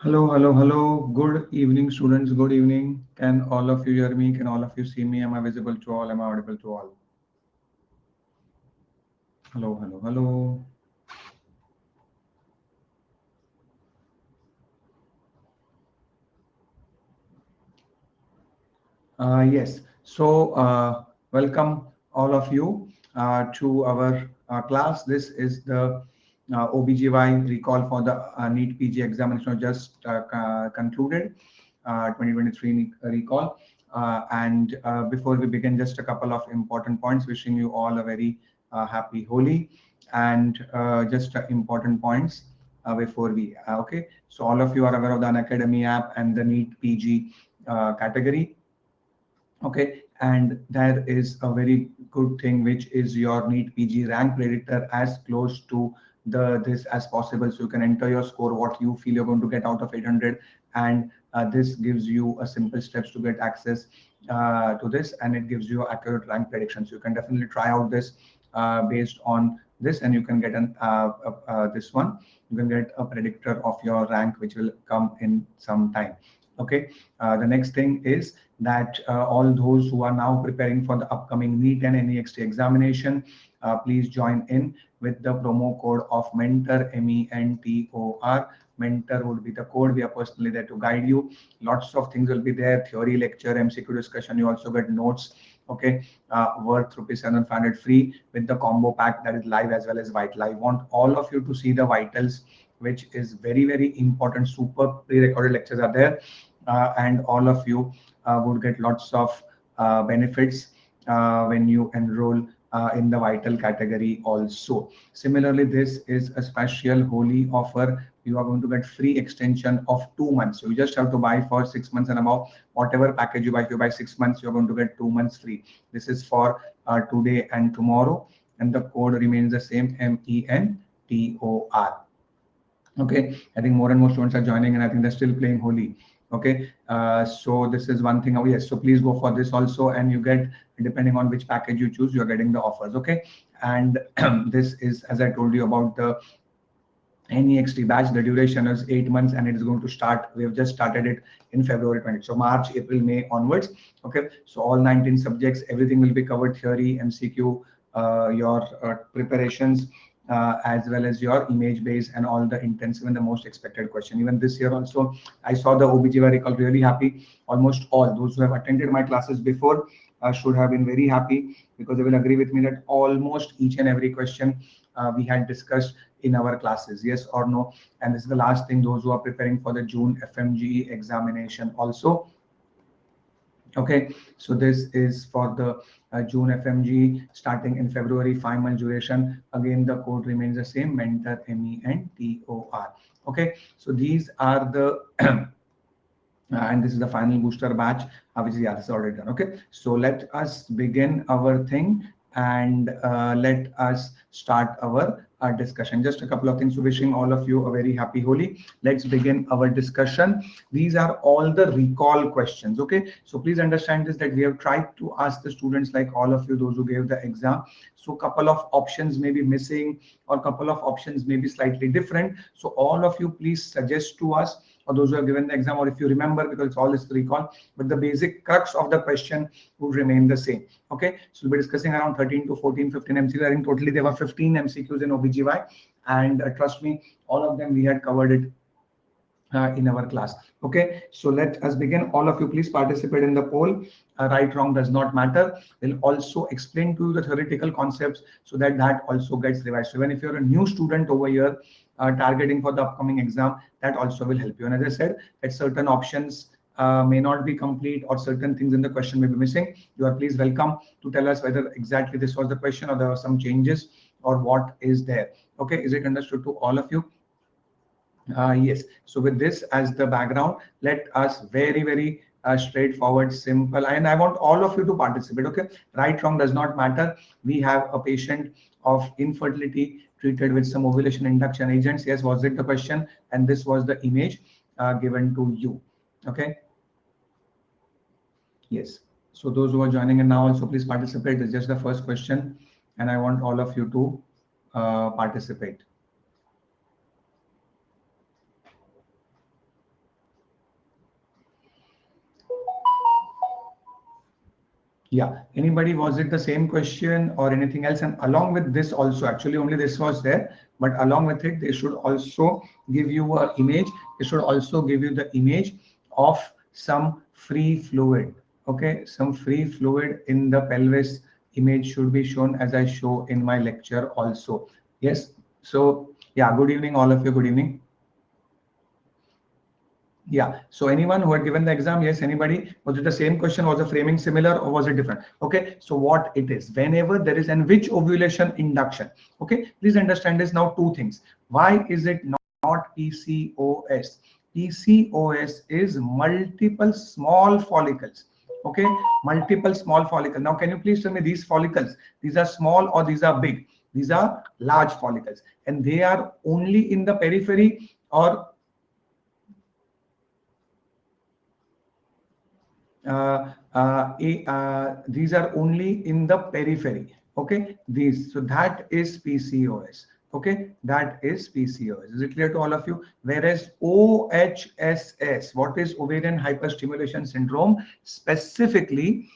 Hello, hello, hello. Good evening, students. Good evening. Can all of you hear me? Can all of you see me? Am I visible to all? Am I audible to all? Hello, hello, hello. Yes. Welcome all of you to our class. This is the OBGY recall for the NEET PG examination just concluded, 2023 recall. And before we begin, just a couple of important points. Wishing you all a very happy Holi, and just important points before we. Okay. So all of you are aware of the Unacademy app and the NEET PG category. Okay, and there is a very good thing, which is your NEET PG rank predictor as close to this as possible. So you can enter your score, what you feel you're going to get out of 800, and this gives you a simple steps to get access to this, and it gives you accurate rank predictions. You can definitely try out this based on this, and you can get this one. You can get a predictor of your rank, which will come in some time. Okay, the next thing is that all those who are now preparing for the upcoming NEET and NEXT examination, please join in with the promo code of mentor, MENTOR. Mentor would be the code. We are personally there to guide you. Lots of things will be there: theory lecture, MCQ discussion. You also get notes. Okay, worth ₹700 free with the combo pack that is live as well as vital. I want all of you to see the vitals, which is very, very important. Super pre-recorded lectures are there, and all of you would get lots of benefits when you enroll in the vital category also. Similarly, this is a special Holi offer. You are going to get free extension of 2 months. So you just have to buy for 6 months and above. Whatever package you buy, if you buy 6 months, you're going to get 2 months free. This is for today and tomorrow, and the code remains the same, MENTOR. Okay, I think more and more students are joining, and I think they're still playing Holi. Okay, so this is one thing. Oh yes, so please go for this also, and you get, depending on which package you choose, you're getting the offers. Okay, and this is, as I told you about the NEXT batch, the duration is 8 months, and it is going to start. We have just started it in February 20, so March, April, May onwards. Okay, so all 19 subjects, everything will be covered: theory, MCQ, your preparations, as well as your image base and all the intensive and the most expected question. Even this year also, I saw the OBGY recall, really happy. Almost all those who have attended my classes before should have been very happy, because they will agree with me that almost each and every question we had discussed in our classes, yes or no. And this is the last thing, those who are preparing for the June FMGE examination also. Okay, so this is for the June FMG starting in February, 5-month duration. Again, the code remains the same, mentor, MENTOR. Okay, so these are the and this is the final booster batch, which is, yeah, this is already done. Okay, so let us begin our thing, and let us start our discussion. Just a couple of things. So wishing all of you a very happy Holi. Let's begin our discussion. These are all the recall questions. Okay, so please understand this, that we have tried to ask the students, like all of you, those who gave the exam. So couple of options may be missing, or couple of options may be slightly different. So all of you, please suggest to us, or those who have given the exam, or if you remember, because it's all is recall, but the basic crux of the question would remain the same. Okay, so we'll be discussing around 13 to 14, 15 MCQs. I think totally there were 15 MCQs in OBGY, and trust me, all of them we had covered it in our class. Okay, so let us begin. All of you, please participate in the poll. Right, wrong does not matter. We'll also explain to you the theoretical concepts, so that that also gets revised. So even if you're a new student over here targeting for the upcoming exam, that also will help you. And as I said, that certain options may not be complete, or certain things in the question may be missing. You are please welcome to tell us whether exactly this was the question, or there were some changes, or what is there. Okay, is it understood to all of you? Yes. So with this as the background, let us very, very straightforward, simple, and I want all of you to participate. Okay, right, wrong does not matter. We have a patient of infertility treated with some ovulation induction agents. Yes, was it the question? And this was the image given to you. Okay. Yes. So those who are joining in now, also please participate. It's just the first question, and I want all of you to participate. Yeah, anybody, was it the same question or anything else? And along with this also, actually only this was there, but along with it, they should also give you a image. They should also give you the image of some free fluid. Okay, some free fluid in the pelvis. Image should be shown as I show in my lecture also. Yes. So yeah, good evening, all of you. Good evening. Yeah. So anyone who had given the exam, yes, anybody, was it the same question? Was the framing similar or was it different? Okay. So what it is, whenever there is, and which ovulation induction? Okay. Please understand this now, two things. Why is it not PCOS? PCOS is multiple small follicles. Okay. Multiple small follicles. Now, can you please tell me these follicles, these are small or these are big? These are large follicles and they are only in the periphery, or these are only in the periphery. Okay, these, so that is PCOS. Okay, that is PCOS. Is it clear to all of you? Whereas OHSS, what is ovarian hyperstimulation syndrome? Specifically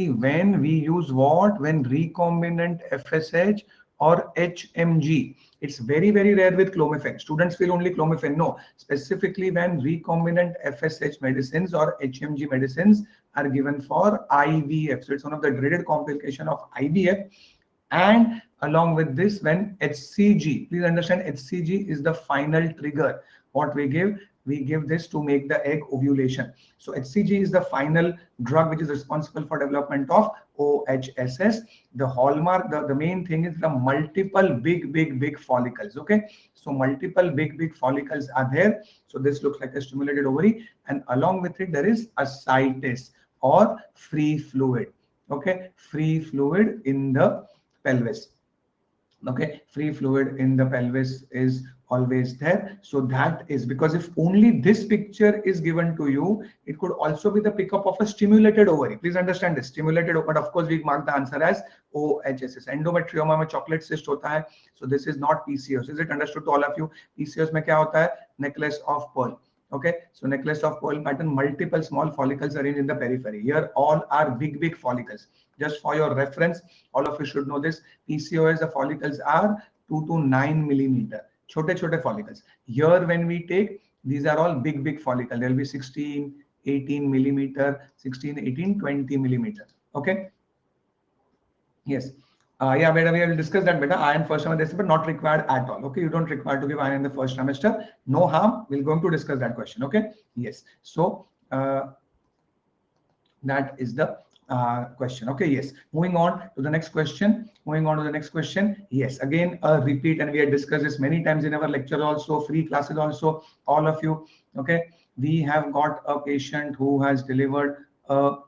when we use what? When recombinant FSH or HMG. It's very, very rare with clomiphene. Students feel only clomiphene. No, specifically when recombinant FSH medicines or HMG medicines are given for IVF. So it's one of the dreaded complication of IVF. And along with this, when HCG, please understand, HCG is the final trigger. What we give this to make the egg ovulation. So HCG is the final drug which is responsible for development of OHSS. The hallmark, the main thing is the multiple big follicles. Okay, so multiple big follicles are there. So this looks like a stimulated ovary, and along with it there is ascites or free fluid. Okay, free fluid in the pelvis. Okay, free fluid in the pelvis is always there. So that is because if only this picture is given to you, it could also be the pickup of a stimulated ovary. Please understand this, stimulated ovary, but of course we mark the answer as OHSS. Endometrioma में chocolate cyst होता है. So this is not PCOS. Is it understood to all of you? PCOS में क्या होता है? Necklace of pearl. Okay, so necklace of pearl pattern, multiple small follicles arranged in the periphery. Here all are big follicles. Just for your reference, all of you should know this. PCOS, the follicles are 2 to 9 millimeter. Chote follicles. Here when we take, these are all big follicle. There will be 16, 18 millimeter, 16, 18, 20 millimeter. Okay. Yes. Yeah, beta, we will discuss that beta. Iron first semester, but not required at all. Okay, you don't require to give iron in the first semester. No harm. We're going to discuss that question. Okay. Yes. So that is the question. Okay. Yes. Moving on to the next question. Yes. Again, a repeat, and we had discussed this many times in our lecture also, free classes also. All of you. Okay. We have got a patient who has delivered a.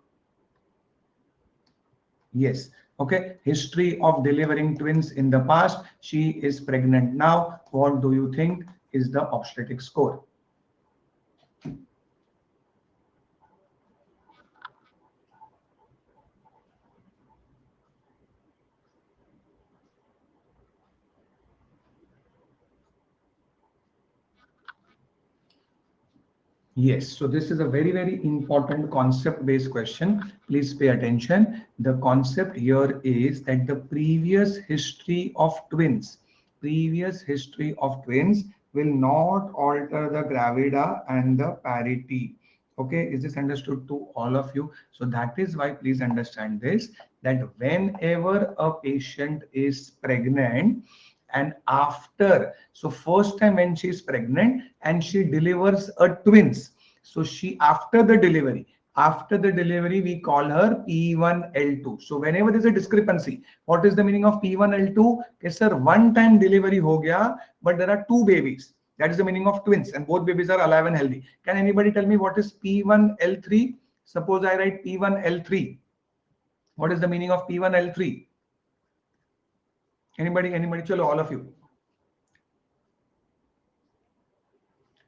Yes. Okay. History of delivering twins in the past. She is pregnant now. What do you think is the obstetric score? Yes, so this is a very important concept-based question. Please pay attention. The concept here is that the previous history of twins will not alter the gravida and the parity. Okay, is this understood to all of you? So that is why please understand this, that whenever a patient is pregnant, and after, so first time when she is pregnant and she delivers a twins, so she after the delivery we call her P1L2. So whenever there is a discrepancy, what is the meaning of P1L2? Okay, sir, one time delivery ho gaya, but there are two babies. That is the meaning of twins, and both babies are alive and healthy. Can anybody tell me what is P1L3? Suppose I write P1L3. What is the meaning of P1L3? Anybody? Chalo, all of you.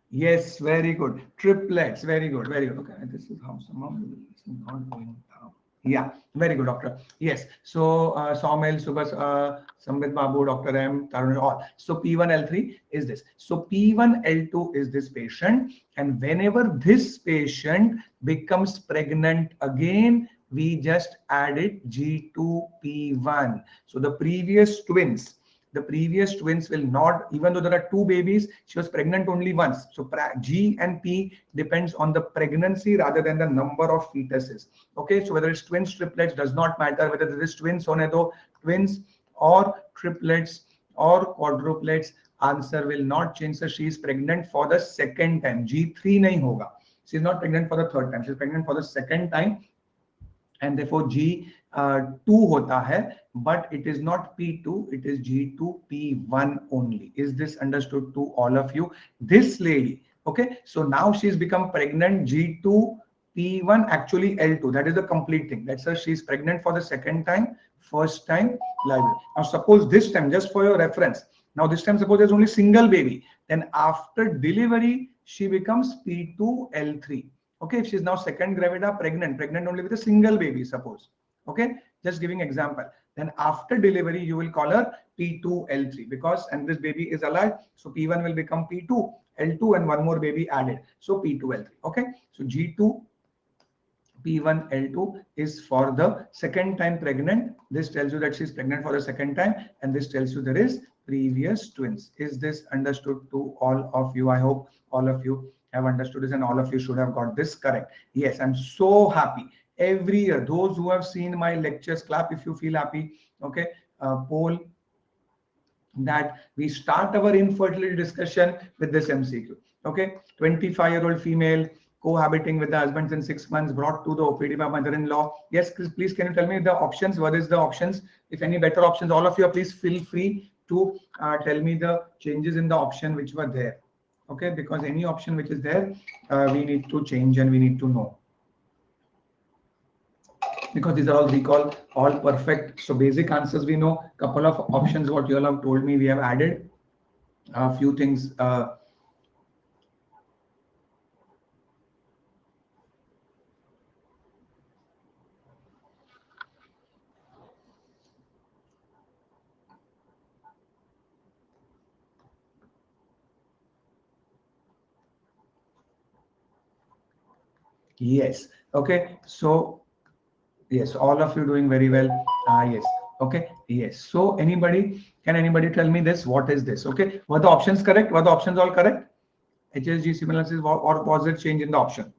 Yes, very good. Triplets, very good. Okay, this is how someone is not going down. Yeah, very good, doctor. Yes, so Saumil, Subhas, Sambit Babu, Dr. M, Tarun, all. So P1L3 is this. So P1L2 is this patient, and whenever this patient becomes pregnant again, we just added G2P1. So the previous twins will not, even though there are two babies, she was pregnant only once. So G and P depends on the pregnancy rather than the number of fetuses. Okay, so whether it's twins, triplets, does not matter. Whether there is twins twins or triplets or quadruplets, answer will not change. So she is pregnant for the second time. G3 nahi hoga. She is not pregnant for the third time. She is pregnant for the second time. And therefore G2 hota hai, but it is not P2, it is G2P1 only. Is this understood to all of you? This lady, okay, so now she's become pregnant, G2P1, actually L2, that is the complete thing. That's her, she's pregnant for the second time, first time, live. Now suppose this time, just for your reference, now this time suppose there's only single baby, then after delivery she becomes P2L3. Okay, if she's now second gravida, pregnant only with a single baby, suppose. Okay, just giving example. Then after delivery, you will call her P2L3 because, and this baby is alive, so P1 will become P2L2 and one more baby added. So P2L3. Okay, so G2 P1 L2 is for the second time pregnant. This tells you that she's pregnant for the second time, and this tells you there is previous twins. Is this understood to all of you? I hope all of you have understood this and all of you should have got this correct. Yes, I'm so happy. Every year, those who have seen my lectures, clap if you feel happy. Okay, poll that we start our infertility discussion with this MCQ. Okay, 25-year-old female cohabiting with the husband in 6 months, brought to the OPD by mother-in-law. Yes, please can you tell me the options? What is the options? If any better options, all of you, please feel free to tell me the changes in the option which were there. Okay, because any option which is there, we need to change and we need to know. Because these are all recall, all perfect. So basic answers we know. Couple of options what you all have told me, we have added a few things. Yes. Okay. So yes, all of you doing very well. Yes. Okay. Yes. So can anybody tell me this? What is this? Okay. Were the options correct? Were the options all correct? HSG similarity, or was it change in the option?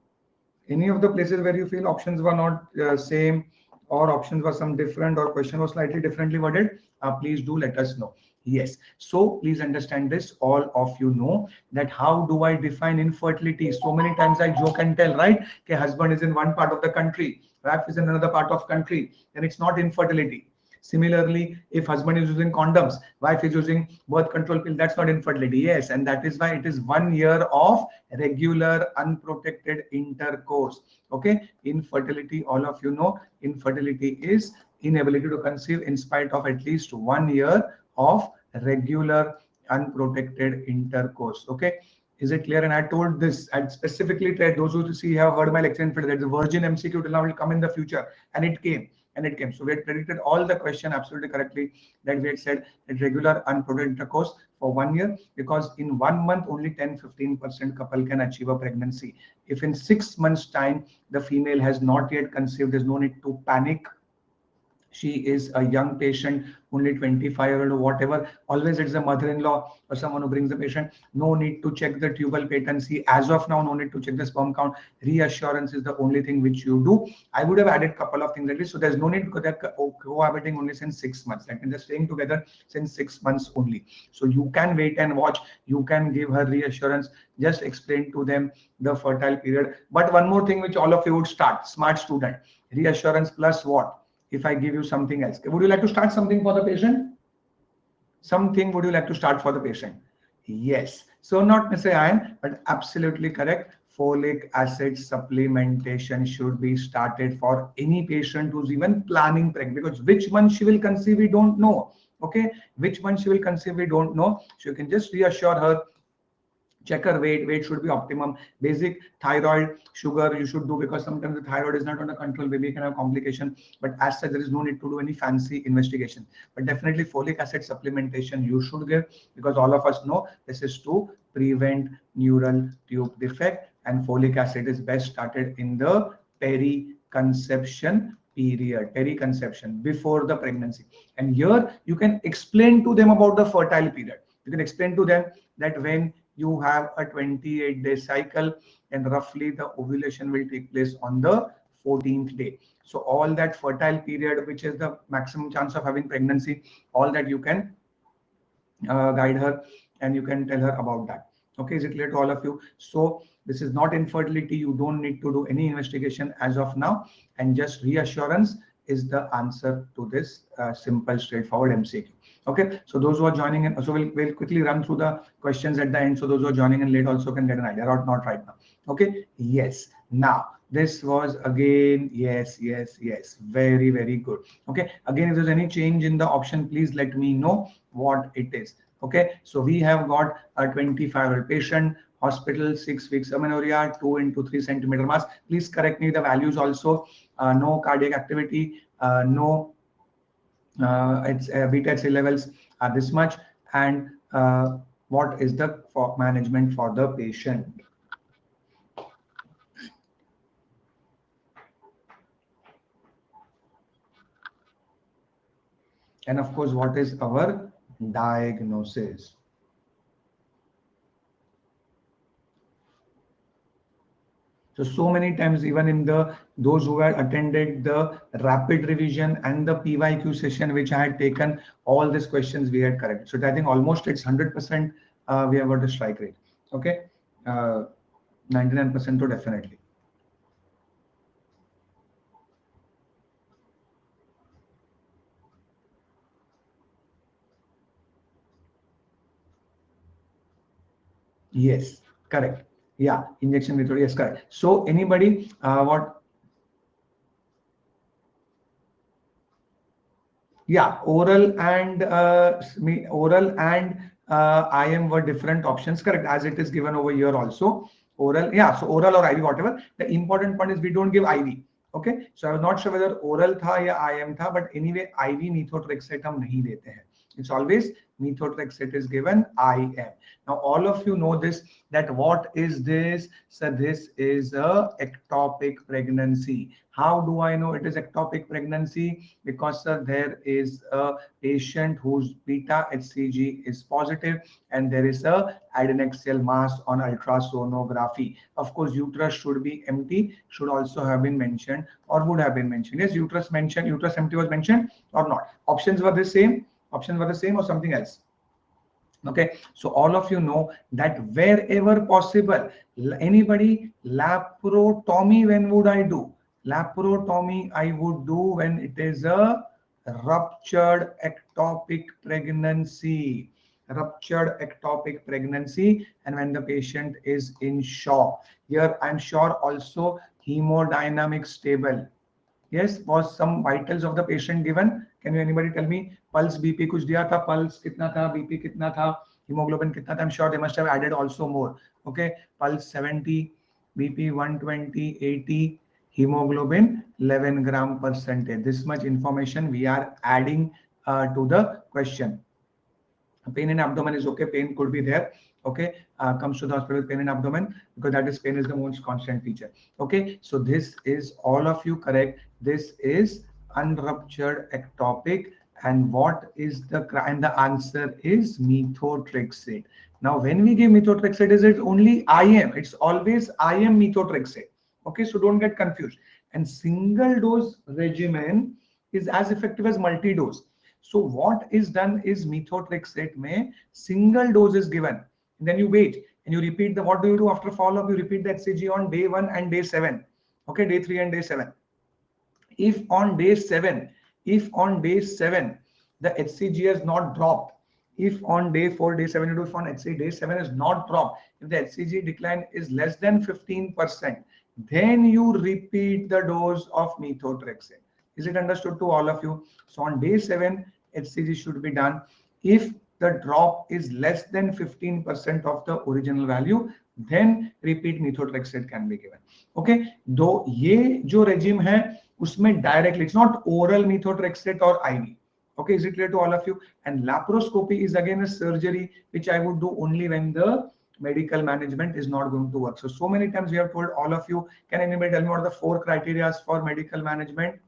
Any of the places where you feel options were not same, or options were some different, or question was slightly differently worded, please do let us know. Yes, so please understand this, all of you know that how do I define infertility? So many times I joke and tell, right, okay, husband is in one part of the country, wife is in another part of country, then it's not infertility. Similarly, if husband is using condoms, wife is using birth control pill, that's not infertility. Yes, and that is why it is 1 year of regular unprotected intercourse. Okay, infertility, all of you know, infertility is inability to conceive in spite of at least 1 year of regular unprotected intercourse. Okay, is it clear? And I told this, I specifically tried, those who see have heard my lecture in that the virgin MCQ till now will come in the future, and it came. So we had predicted all the question absolutely correctly, that we had said that regular unprotected intercourse for 1 year, because in 1 month only 10-15% couple can achieve a pregnancy. If in 6 months time the female has not yet conceived, there's no need to panic. She is a young patient, only 25-year-old or whatever, always it's the mother-in-law or someone who brings the patient. No need to check the tubal patency. As of now, no need to check the sperm count. Reassurance is the only thing which you do. I would have added a couple of things at least. So there's no need, because they're cohabiting only since 6 months. Like they're staying together since 6 months only. So you can wait and watch. You can give her reassurance. Just explain to them the fertile period. But one more thing which all of you would start, smart student, reassurance plus what? If I give you something else, would you like to start something for the patient? Something would you like to start for the patient? Yes. So not Mr. Iron, but absolutely correct. Folic acid supplementation should be started for any patient who's even planning pregnancy, because which month she will conceive, we don't know. Okay, which month she will conceive, we don't know. So you can just reassure her. Check her weight should be optimum. Basic thyroid, sugar you should do, because sometimes the thyroid is not under control, baby can have complication. But as such, there is no need to do any fancy investigation. But definitely folic acid supplementation you should give, because all of us know this is to prevent neural tube defect, and folic acid is best started in the peri-conception period, periconception, before the pregnancy. And here you can explain to them about the fertile period. You can explain to them that when you have a 28-day cycle and roughly the ovulation will take place on the 14th day. So all that fertile period, which is the maximum chance of having pregnancy, all that you can guide her and you can tell her about that. Okay, is it clear to all of you? So this is not infertility. You don't need to do any investigation as of now, and just reassurance is the answer to this simple, straightforward MCQ. Okay, so those who are joining in, so we'll quickly run through the questions at the end, so those who are joining in late also can get an idea, or not right now. Okay, yes. Now this was again, yes, very, very good. Okay, again, if there's any change in the option, please let me know what it is. Okay, so we have got a 25-year-old patient, hospital, 6 weeks amenorrhea, 2 into 3 centimeter mass. Please correct me the values also. No cardiac activity, no its beta HCl levels are this much, and what is the management for the patient. And of course, what is our diagnosis? So many times, even in those who had attended the rapid revision and the PYQ session, which I had taken, all these questions we had corrected. So I think almost it's 100% we have got a strike rate. Okay, 99% to definitely. Yes, correct. Yeah, injection method. Yes, correct. So anybody, what? Yeah, oral and IM were different options, correct? As it is given over here also. Oral, yeah. So oral or IV, whatever. The important point is we don't give IV. Okay. So I was not sure whether oral tha ya IM tha, but anyway, IV methotrexate hum nahi dete hain. It's always methotrexate is given IM. Now all of you know this, that what is this? So this is a ectopic pregnancy. How do I know it is ectopic pregnancy? Because there is a patient whose beta HCG is positive and there is a adnexial mass on ultrasonography. Of course, uterus should be empty, should also have been mentioned or would have been mentioned. Yes, uterus mentioned, uterus empty was mentioned or not. Options were the same. Options were the same or something else. Okay, so all of you know that wherever possible, anybody, laparotomy, when would I do? Laparotomy I would do when it is a ruptured ectopic pregnancy. Ruptured ectopic pregnancy, and when the patient is in shock. Here I'm sure also hemodynamic stable. Yes, was some vitals of the patient given? Can you anybody tell me? Pulse, BP कुछ दिया था? Pulse कितना था? BP कितना था? Hemoglobin कितना था? I'm sure they must have added also more. Okay, pulse 70, BP 120, 80, hemoglobin 11 gram percentage. This much information we are adding to the question. Pain in abdomen is okay. Pain could be there. Okay, comes to the hospital with pain in abdomen, because that is pain is the most constant feature. Okay, so this is all of you correct. This is unruptured ectopic, and what is the answer is methotrexate. Now, when we give methotrexate, is it only IM? It's always IM methotrexate. Okay, so don't get confused. And single dose regimen is as effective as multi-dose. So what is done is methotrexate mein single dose is given. And then you wait and you repeat the, what do you do after follow-up? You repeat the HCG on day 1 and day 7. Okay, day 3 and day 7. If on day 7 the HCG has not dropped, if on day 4, day 7 you do, if on HCG day 7 is not dropped, if the HCG decline is less than 15%, then you repeat the dose of methotrexate. Is it understood to all of you? So on day 7, HCG should be done. If the drop is less than 15% of the original value, then repeat methotrexate can be given. Okay, though ye jo regime hai, usme directly, it's not oral methotrexate or IV. Okay, is it clear to all of you? And laparoscopy is again a surgery which I would do only when the medical management is not going to work. So many times we have told all of you, can anybody tell me what are the 4 criteria for medical management?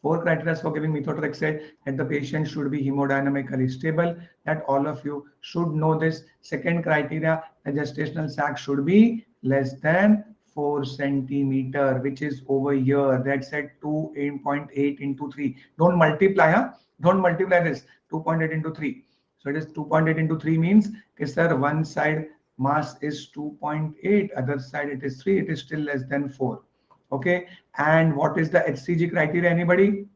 4 criteria for giving methotrexate: that the patient should be hemodynamically stable, that all of you should know this. Second criteria, the gestational sac should be less than 4 centimeter, which is over here. That's at 2.8 into 3. Don't multiply, huh? Don't multiply this. 2.8 into 3. So it is 2.8 into 3 means, okay, sir, one side mass is 2.8, other side it is 3. It is still less than 4. Okay. And what is the HCG criteria? Anybody?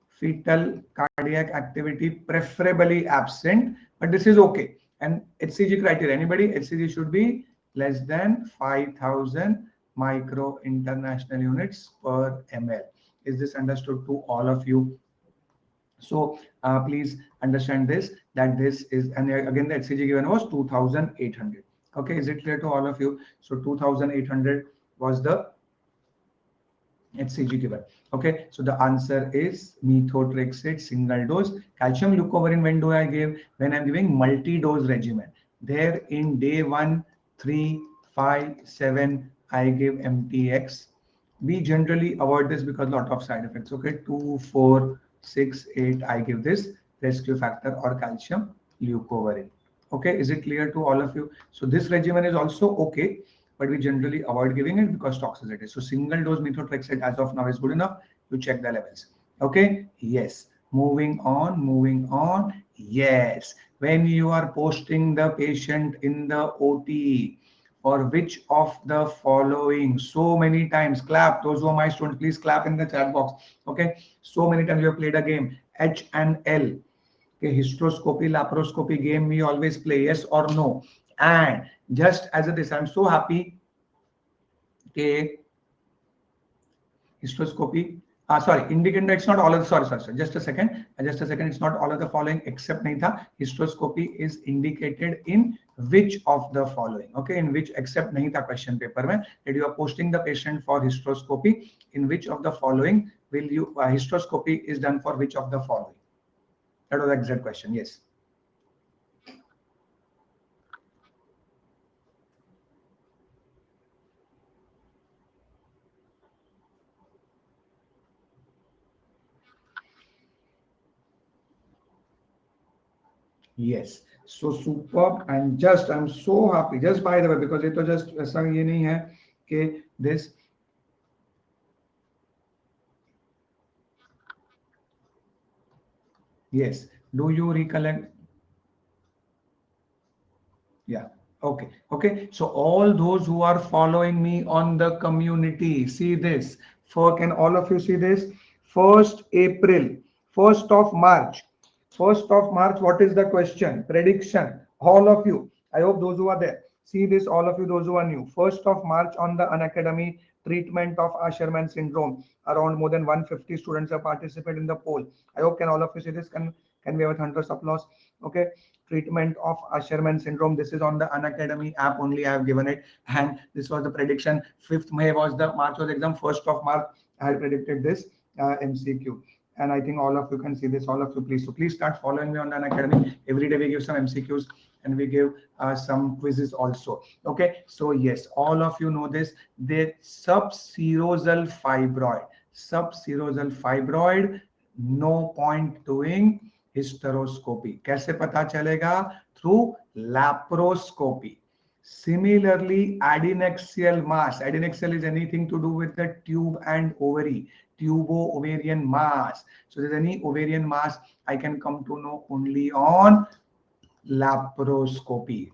Fetal cardiac activity preferably absent, but this is okay. And HCG criteria, anybody? HCG should be less than 5,000 micro international units per ml. Is this understood to all of you? So please understand this, that this is, and again the HCG given was 2,800. Okay, is it clear to all of you? So 2,800 was the HCG given. Okay, so the answer is methotrexate single dose. Calcium leucovorin, when do I give? When I'm giving multi-dose regimen. There in day 1, 3, 5, 7, I give MTX. We generally avoid this because lot of side effects. Okay, 2, 4, 6, 8, I give this rescue factor or calcium leucovorin. Okay, is it clear to all of you? So this regimen is also okay, but we generally avoid giving it because toxicity. So single dose methotrexate as of now is good enough. You check the levels. Okay, yes. Moving on. Yes, when you are posting the patient in the OT, for which of the following, so many times, clap, those who are my students, please clap in the chat box. Okay, so many times you have played a game, H and L. Okay, hysteroscopy, laparoscopy game we always play, yes or no? And just as it is, I'm so happy. Okay, hysteroscopy, sorry, indicator, it's not all of the, sorry, just a second, it's not all of the following except nahi tha. Hysteroscopy is indicated in which of the following, okay, in which except nahi tha question paper mein, that you are posting the patient for hysteroscopy, in which of the following will you, hysteroscopy is done for which of the following? That was the exact question, yes. Yes, so superb. And just I'm so happy, just by the way, because it was just ऐसा ये नहीं है कि this, yes, do you recollect? Yeah, okay, so all those who are following me on the community, see this, for, can all of you see this? 1st April, 1st of March, what is the question? Prediction, all of you, I hope those who are there see this, all of you, those who are new. 1st of March on the Unacademy, treatment of Asherman syndrome, around more than 150 students have participated in the poll. I hope can all of you see this. Can we have a thunderous applause? Okay, treatment of Asherman syndrome, this is on the Unacademy app only, I have given it, and this was the prediction. 5th May was the March was exam, 1st of March I had predicted this MCQ, and I think all of you can see this, all of you, please, so please start following me on the Unacademy. Every day we give some MCQs and we give some quizzes also. Okay, so yes, all of you know this, the subserosal fibroid, no point doing hysteroscopy. कैसे पता चलेगा? Through laparoscopy. Similarly, adnexial mass. Adnexial is anything to do with the tube and ovary. Tubo-ovarian mass. So there's any ovarian mass, I can come to know only on laparoscopy.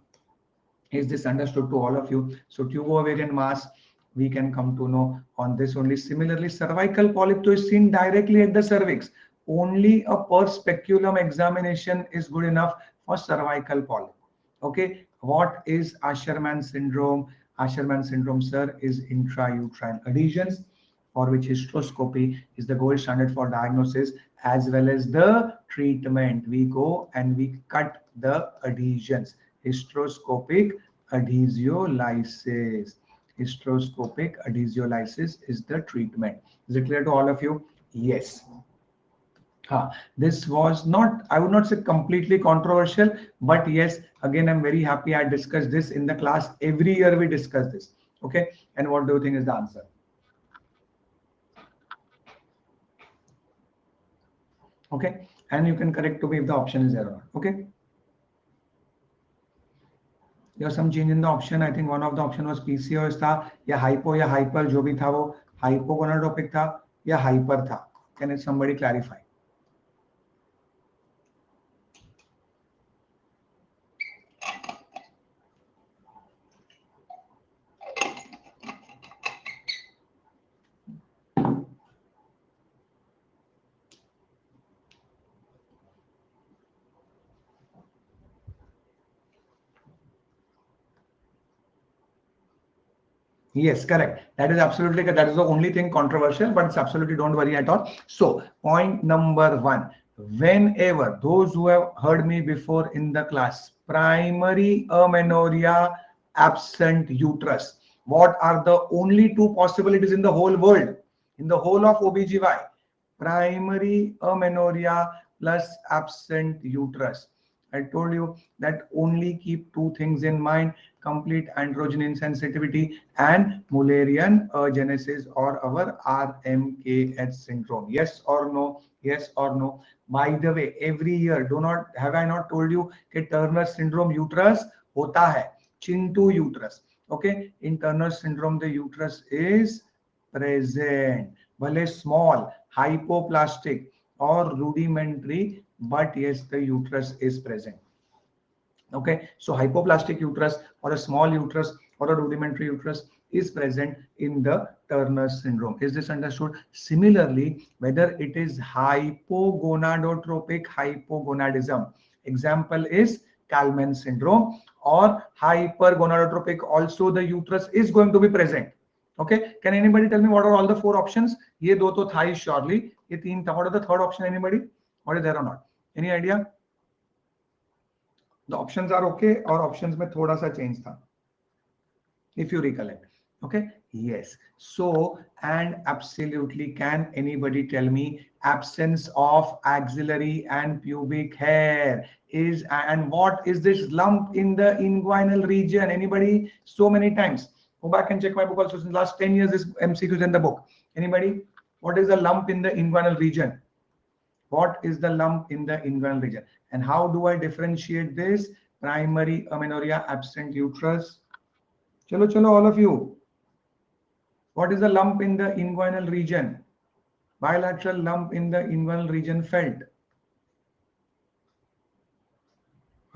Is this understood to all of you? So tubo-ovarian mass, we can come to know on this only. Similarly, cervical polyp is seen directly at the cervix. Only a per speculum examination is good enough for cervical polyp. Okay, what is Asherman syndrome? Asherman syndrome, sir, is intrauterine adhesions, for which hysteroscopy is the gold standard for diagnosis as well as the treatment. We go and we cut the adhesions. Hysteroscopic adhesiolysis. Hysteroscopic adhesiolysis is the treatment. Is it clear to all of you? Yes. This was not, I would not say completely controversial, but yes, again, I'm very happy I discussed this in the class. Every year we discuss this. Okay, and what do you think is the answer? Okay, and you can correct to me if the option is there or not. Okay, there's some change in the option. I think one of the option was PCOS था या hypo या hyper, जो भी था वो hypogonadotropic था या hyper था. Can somebody clarify? Yes, correct. That is absolutely correct. That is the only thing controversial, but it's absolutely, don't worry at all. So point number one, whenever those who have heard me before in the class, primary amenorrhea, absent uterus, what are the only two possibilities in the whole world, in the whole of OBGY? Primary amenorrhea plus absent uterus. I told you that only keep two things in mind: complete androgen insensitivity and Mullerian genesis or our RMKH syndrome. Yes or no? Yes or no? By the way, every year, have I not told you that Turner syndrome uterus hota hai, Chintu uterus. Okay, in Turner syndrome the uterus is present, भले small, hypoplastic or rudimentary, but yes, the uterus is present. Okay, so hypoplastic uterus or a small uterus or a rudimentary uterus is present in the Turner syndrome. Is this understood? Similarly, whether it is hypogonadotropic hypogonadism, example is Kalman syndrome, or hypergonadotropic, also the uterus is going to be present. Okay, can anybody tell me what are all the four options? ये दो तो था ही surely, ये तीन था. What are the third option? Anybody? What is there or not? Any idea? The options are okay, or options में थोड़ा सा change था, if you recollect. Okay, yes. So, and absolutely, can anybody tell me absence of axillary and pubic hair is, and what is this lump in the inguinal region? Anybody? So many times. Go back and check my book also. Since last 10 years, this MCQ is in the book. Anybody? What is the lump in the inguinal region? What is the lump in the inguinal region? And how do I differentiate this? Primary amenorrhea, absent uterus. Chalo, chalo, all of you. What is the lump in the inguinal region? Bilateral lump in the inguinal region felt.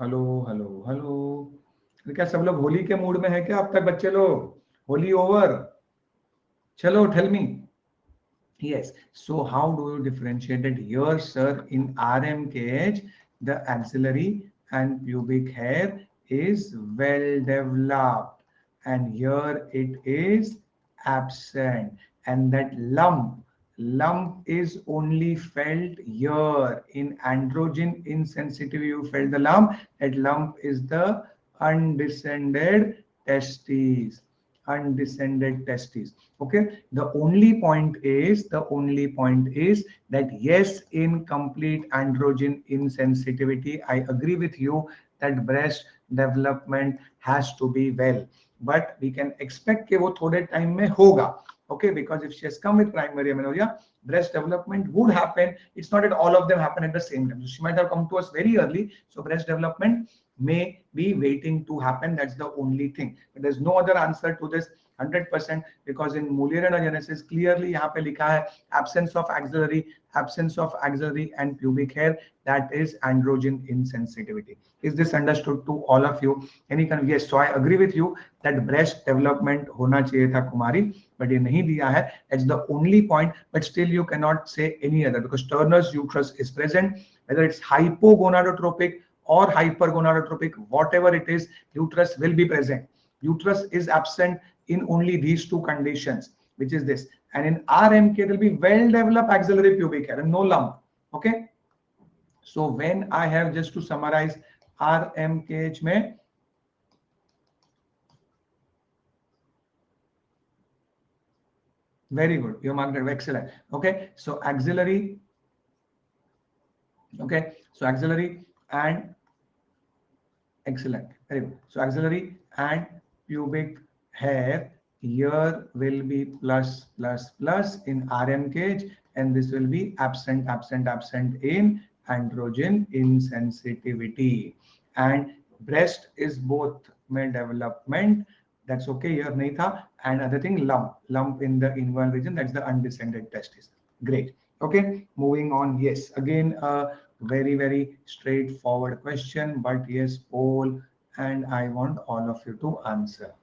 Hello hello hello, क्या सब लोग होली के mood में है क्या अब तक बच्चे लोग? होली ओवर, चलो tell me. Yes, so how do you differentiate it? Here, sir, in RMKH, the axillary and pubic hair is well developed, and here it is absent, and that lump is only felt here. In androgen insensitivity, you felt the lump. That lump is the undescended testes. Undescended testes. Okay, the only point is that yes, in complete androgen insensitivity, I agree with you that breast development has to be well, but we can expect कि वो थोड़े time में होगा. Okay, because if she has come with primary amenorrhea, breast development would happen. It's not that all of them happen at the same time. So she might have come to us very early, so breast development may be waiting to happen. That's the only thing. But there's no other answer to this 100%, because in Mullerian genesis clearly यहाँ पे लिखा है absence of axillary and pubic hair, that is androgen insensitivity. Is this understood to all of you? Any kind of, yes, so I agree with you that breast development होना चाहिए था कुमारी, but ये नहीं दिया है. That's the only point, but still you cannot say any other, because Turner's uterus is present. Whether it's hypogonadotropic or hypergonadotropic, whatever it is, uterus will be present. Uterus is absent in only these two conditions, which is this. And in RMK, there will be well-developed axillary pubic hair and no lump. Okay. So when I have, just to summarize, RMKH में very good, you marked it, excellent. Okay, so axillary, okay, so axillary and excellent, very good. So axillary and pubic hair here will be plus in RMKH, and this will be absent, absent, absent in androgen insensitivity. And breast is both में development, that's okay, here nahi tha. And other thing, lump in the inguinal region, that's the undescended testis. Great. Okay, moving on. Yes, again a very straightforward question, but yes, poll, and I want all of you to answer.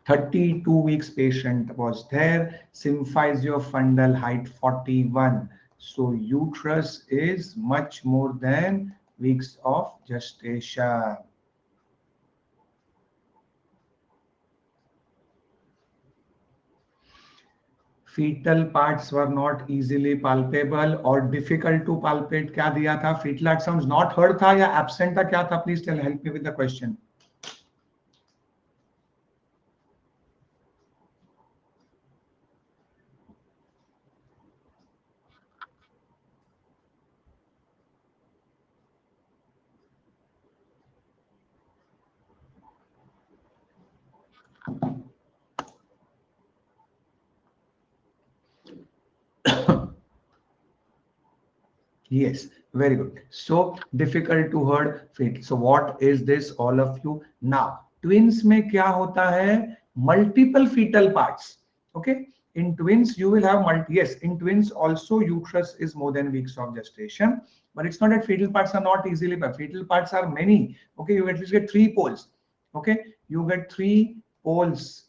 32 weeks patient was there, symphysiofundal height 41. So uterus is much more than weeks of gestation. Fetal parts were not easily palpable or difficult to palpate. क्या दिया था? Fetal ultrasounds not heard था या absent था? क्या था? Please tell, help me with the question. Yes, very good. So difficult to heard feet. So what is this, all of you? Now, twins में क्या होता है? Multiple fetal parts. Okay. In twins, you will have yes, in twins also uterus is more than weeks of gestation, but it's not that fetal parts are not easily, but fetal parts are many. Okay, you at least get 3 poles. Okay, you get 3 poles.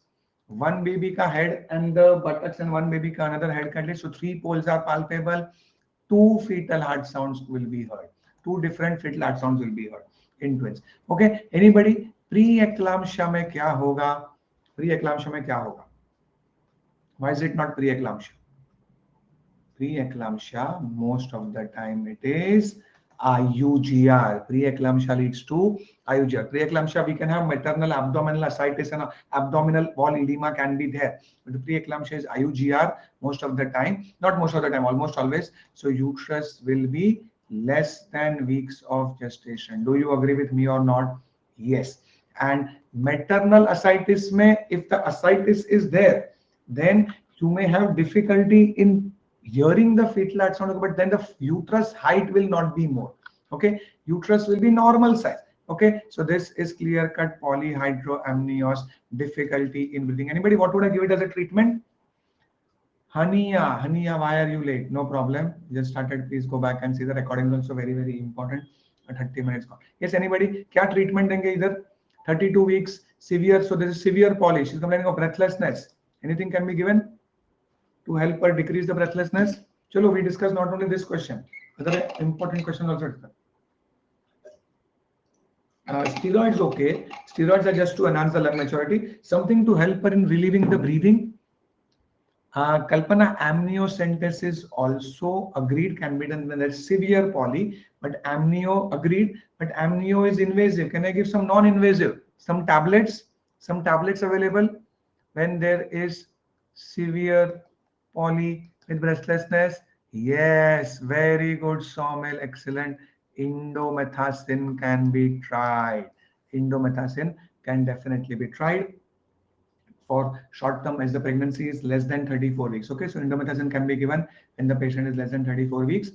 One baby ka head and the buttocks, and one baby ka another head ka. So 3 poles are palpable. 2 fetal heart sounds will be heard. 2 different fetal heart sounds will be heard in twins. Okay, anybody? Pre-eclampsia में क्या होगा? Pre-eclampsia में क्या होगा? Why is it not pre-eclampsia? Pre-eclampsia, most of the time it is IUGR. Pre-eclampsia leads to IUGR. Pre-eclampsia, we can have maternal abdominal ascites and abdominal wall edema can be there. But the pre-eclampsia is IUGR most of the time, not most of the time, almost always. So uterus will be less than weeks of gestation. Do you agree with me or not? Yes. And maternal ascites mein, if the ascites is there, then you may have difficulty in hearing the fetal heart sound, but then the uterus height will not be more. Okay, uterus will be normal size. Okay, so this is clear cut polyhydramnios, difficulty in breathing. Anybody, what would I give it as a treatment? Hania, why are you late? No problem, just started. Please go back and see the recording is also very important. 30 minutes gone. Yes, anybody, क्या treatment देंगे इधर? 32 weeks severe, so this is severe poly. She's complaining of breathlessness. Anything can be given to help her decrease the breathlessness? Chalo, we discuss not only this question, other important questions also. Steroids, okay. Steroids are just to enhance the lung maturity. Something to help her in relieving the breathing. Kalpana, amniocentesis also agreed, can be done when there's severe poly, but amnio agreed, but amnio is invasive. Can I give some non-invasive? Some tablets available when there is severe poly with breathlessness? Yes, very good, Somil, excellent. Indomethacin can be tried. Indomethacin can definitely be tried for short term as the pregnancy is less than 34 weeks. Okay, so indomethacin can be given when the patient is less than 34 weeks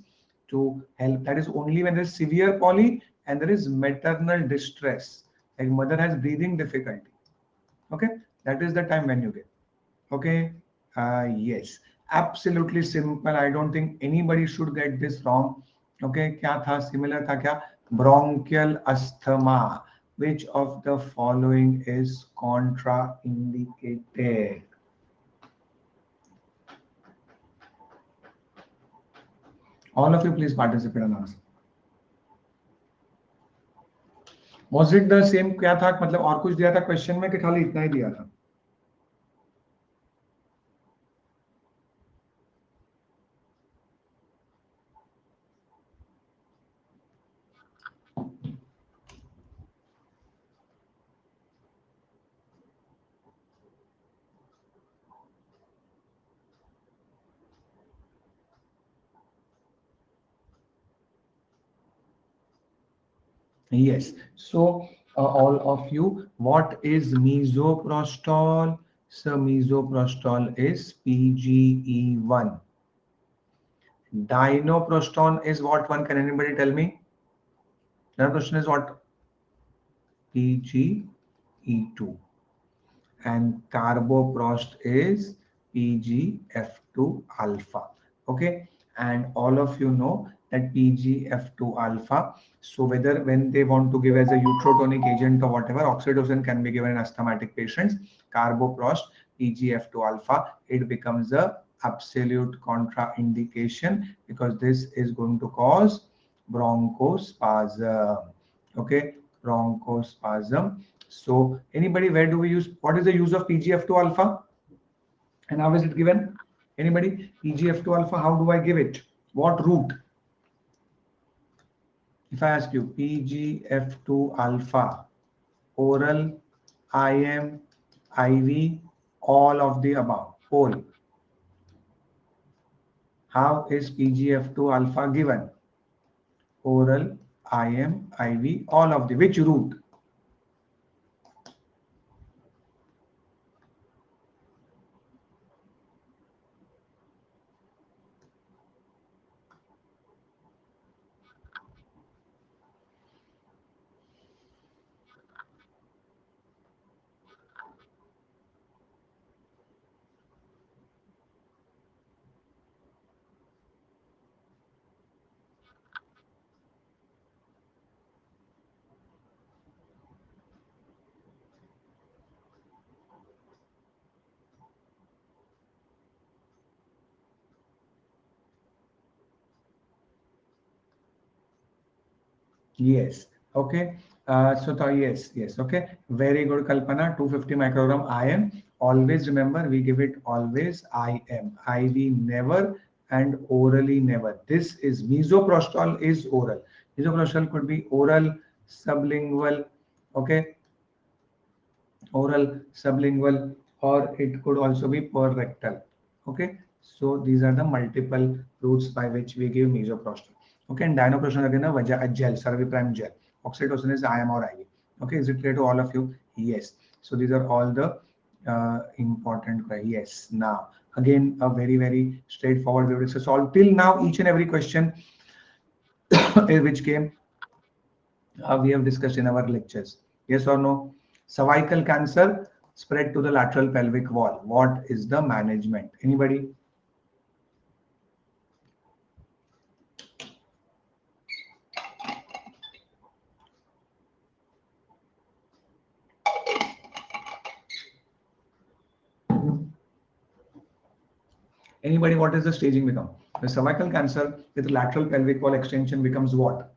to help. That is only when there is severe poly and there is maternal distress, like mother has breathing difficulty. Okay, that is the time when you get. Okay, yes, absolutely simple. I don't think anybody should get this wrong. Okay, क्या था? Similar था क्या? Bronchial asthma. Which of the following is contraindicated? All of you please participate and answer. Was it the same? क्या था? मतलब और कुछ दिया था क्वेश्चन में कि खाली इतना ही दिया था? Yes. So all of you, what is misoprostol? So misoprostol is PGE1. Dinoprostone is what one? Can anybody tell me? Dinoprostone is what? PGE2. And carboprost is PGF2 alpha. Okay, and all of you know that PGF2 alpha. So whether when they want to give as a utrotonic agent or whatever, oxytocin can be given in asthmatic patients. Carboprost, PGF2 alpha, it becomes a absolute contraindication because this is going to cause bronchospasm. Okay, bronchospasm. So anybody, where do we use, what is the use of PGF2 alpha and how is it given? Anybody? PGF2 alpha, how do I give it? What route? If I ask you PGF2 alpha, oral, IM, IV, all of the above, whole. How is PGF2 alpha given? Oral, IM, IV, all of the, which route? Yes. Okay. Yes. Okay. Very good, Kalpana. 250 microgram IM. Always remember, we give it always IM. IV never and orally never. This is misoprostol is oral. Misoprostol could be oral, sublingual. Okay. Oral, sublingual, or it could also be per rectal. Okay. So these are the multiple routes by which we give misoprostol. Okay, and dinoprostol again a gel, Cerviprime gel. Oxytocin is IM or IV. Okay, is it clear to all of you? Yes. So these are all the important. Yes. Now again, a very straightforward way to solve till now each and every question which came we have discussed in our lectures. Yes or no? Cervical cancer spread to the lateral pelvic wall. What is the management? Anybody? Anybody, what is the staging become? The cervical cancer with lateral pelvic wall extension becomes what?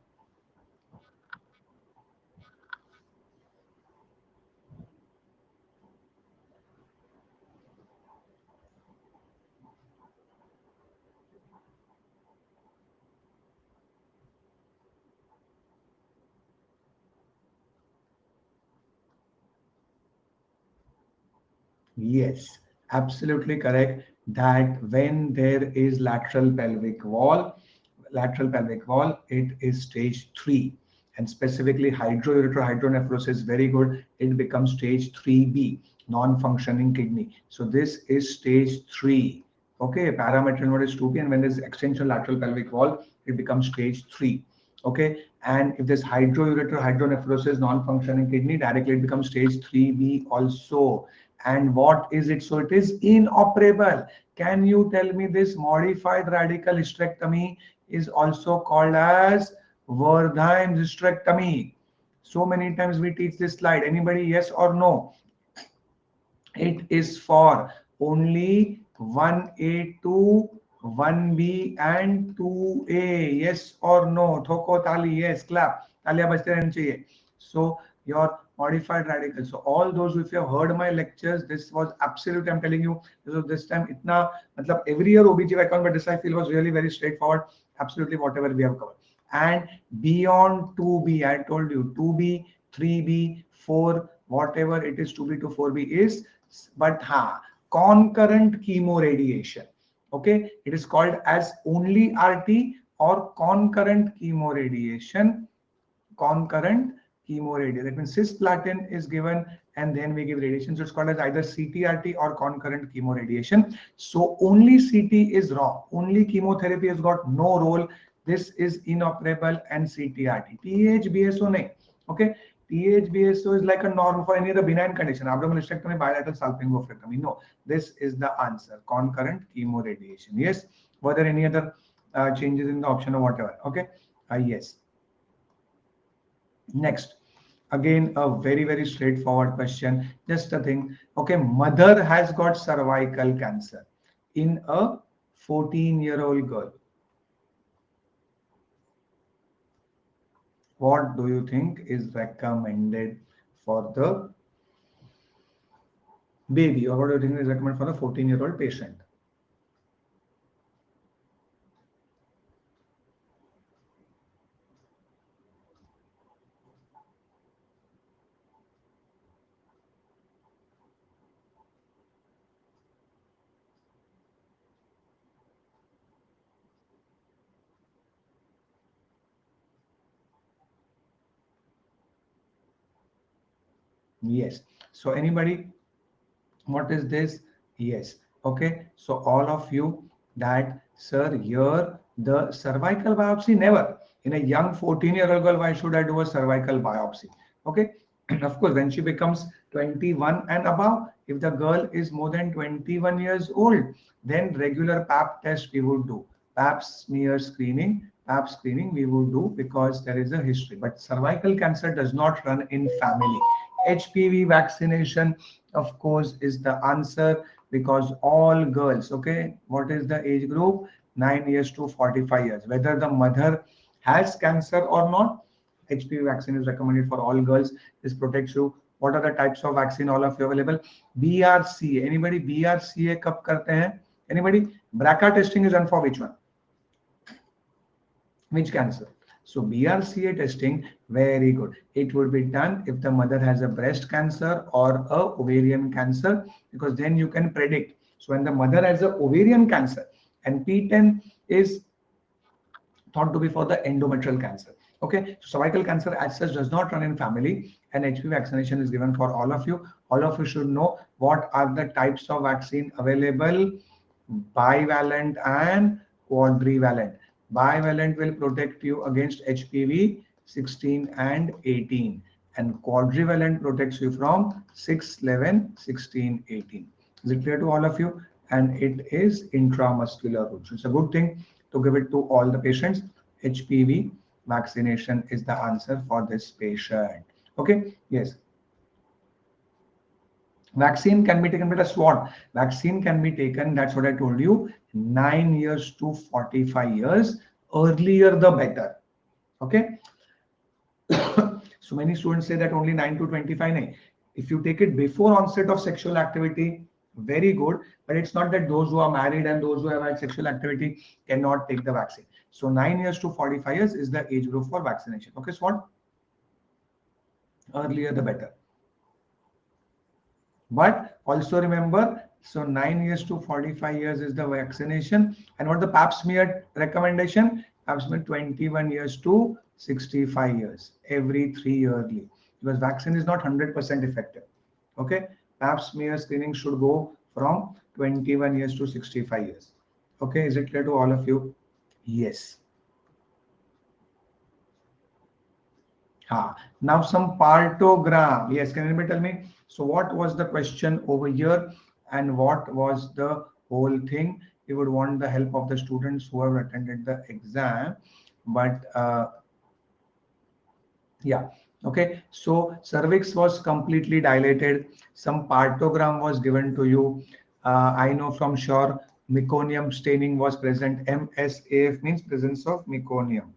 Yes, absolutely correct. That when there is lateral pelvic wall, it is stage 3. And specifically hydronephrosis, very good. It becomes stage 3B, non-functioning kidney. So this is stage 3. Okay, parametric node is 2B, and when there's extension lateral pelvic wall, it becomes stage 3. Okay, and if there's hydronephrosis, non-functioning kidney, directly it becomes stage 3B also. And what is it? So it is inoperable. Can you tell me this modified radical hysterectomy is also called as Wertheim's hysterectomy? So many times we teach this slide. Anybody, yes or no? It is for only 1A to 1B and 2A. Yes or no? Thoko tali, yes, clap. Talia bajte rehni chahiye. So your modified radical. So all those, if you have heard my lectures, this was absolute. I'm telling you, this time itna, matlab every year OBGY account, but this I feel was really very straightforward. Absolutely whatever we have covered. And beyond 2B, I told you 2B, 3B, 4, whatever it is, 2B to 4B is, but concurrent chemoradiation. Okay, it is called as only RT or concurrent chemoradiation. Concurrent chemoradiation. That means cisplatin is given and then we give radiation. So it's called as either CTRT or concurrent chemoradiation. So only CT is wrong. Only chemotherapy has got no role. This is inoperable and CTRT. THBSO nahi. Okay. THBSO is like a norm for any other benign condition. Abdominal hysterectomy, bilateral salpingophractomy. No, this is the answer. Concurrent chemoradiation. Yes. Were there any other changes in the option or whatever? Okay. Yes. Next. Again, a very, very straightforward question. Just a thing. Okay. Mother has got cervical cancer in a 14-year-old girl. What do you think is recommended for the baby, or what do you think is recommended for the 14-year-old patient? Yes. So anybody, what is this? Yes. Okay. So all of you that, sir, here the cervical biopsy, never. In a young 14-year-old girl, why should I do a cervical biopsy? Okay. Of course, when she becomes 21 and above, if the girl is more than 21 years old, then regular pap test we would do. Pap smear screening, pap screening we would do because there is a history. But cervical cancer does not run in family. HPV vaccination, of course, is the answer because all girls, okay, what is the age group? 9 years to 45 years. Whether the mother has cancer or not, HPV vaccine is recommended for all girls. This protects you. What are the types of vaccine all of you available? BRCA. Anybody BRCA कब करते हैं? Anybody? BRCA testing is done for which one? Which cancer? So BRCA testing, very good. It would be done if the mother has a breast cancer or a ovarian cancer, because then you can predict. So when the mother has a ovarian cancer and P10 is thought to be for the endometrial cancer. Okay, so cervical cancer as such does not run in family, and HPV vaccination is given for all of you. All of you should know what are the types of vaccine available: bivalent and quadrivalent. Bivalent will protect you against HPV 16 and 18, and quadrivalent protects you from 6, 11, 16, 18. Is it clear to all of you? And it is intramuscular route. So it's a good thing to give it to all the patients. HPV vaccination is the answer for this patient. Okay, yes. Vaccine can be taken with a SWOT. Vaccine can be taken, that's what I told you, 9 years to 45 years. Earlier the better. Okay. So many students say that only 9 to 25. Nahin. If you take it before onset of sexual activity, very good. But it's not that those who are married and those who have had sexual activity cannot take the vaccine. So 9 years to 45 years is the age group for vaccination. Okay, so what? Earlier the better. But also remember, so 9 years to 45 years is the vaccination. And what the pap smear recommendation? Pap smear 21 years to 65 years, every 3 yearly. Because vaccine is not 100% effective. Okay, pap smear screening should go from 21 years to 65 years. Okay, is it clear to all of you? Yes. Now some partogram. Yes, can anybody tell me? So what was the question over here and what was the whole thing? We would want the help of the students who have attended the exam. But yeah, okay. So cervix was completely dilated. Some partogram was given to you. I know from sure meconium staining was present. MSAF means presence of meconium.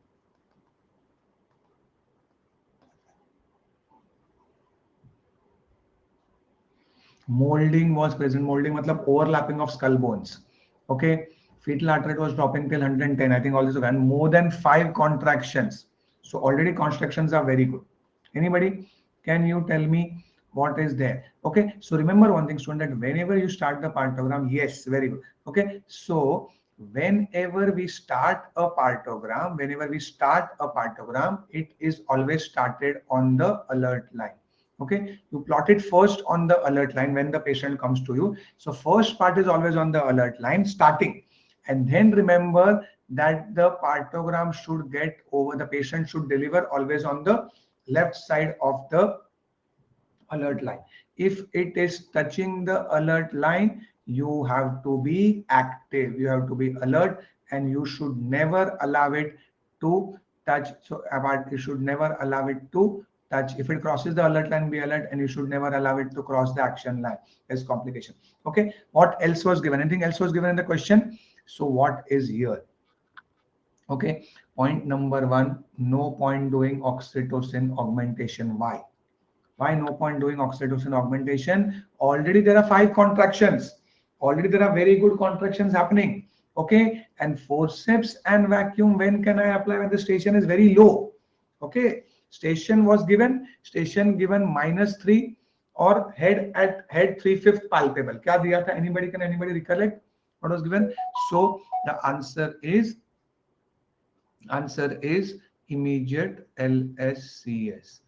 Molding was present. Molding matlab overlapping of skull bones. Okay. Fetal heart rate was dropping till 110. I think all this and more than 5 contractions. So already contractions are very good. Anybody? Can you tell me what is there? Okay. So remember one thing, student, that whenever you start the partogram, yes, very good. Okay. So whenever we start a partogram, it is always started on the alert line. Okay, you plot it first on the alert line when the patient comes to you. So first part is always on the alert line starting, and then remember that the partogram should get over, the patient should deliver always on the left side of the alert line. If it is touching the alert line, you have to be active, you have to be alert, and you should never allow it to touch. So about, you should never allow it to touch. If it crosses the alert line, be alert, and you should never allow it to cross the action line. There's complication. Okay, what else was given? Anything else was given in the question? So what is here? Okay, point number 1, no point doing oxytocin augmentation. Why no point doing oxytocin augmentation? Already there are 5 contractions. Already there are very good contractions happening. Okay, and forceps and vacuum, when can I apply? When the station is very low. Okay, station was given, station given -3 or head at head 3/5 palpable. Kya diya tha? Anybody, can anybody recollect what was given? So the answer is immediate LSCS.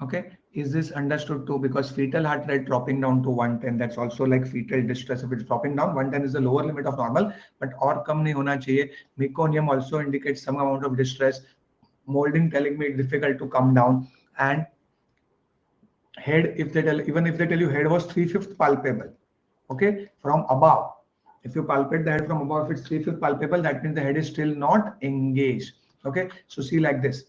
Okay, is this understood too? Because fetal heart rate dropping down to 110, that's also like fetal distress. If it's dropping down, 110 is the lower limit of normal, but or kam nahi hona chahiye. Meconium also indicates some amount of distress. Molding telling me it's difficult to come down. And head, if they tell, even if they tell you head was 3/5 palpable, okay, from above. If you palpate the head from above, if it's 3/5 palpable, that means the head is still not engaged. Okay, so see like this.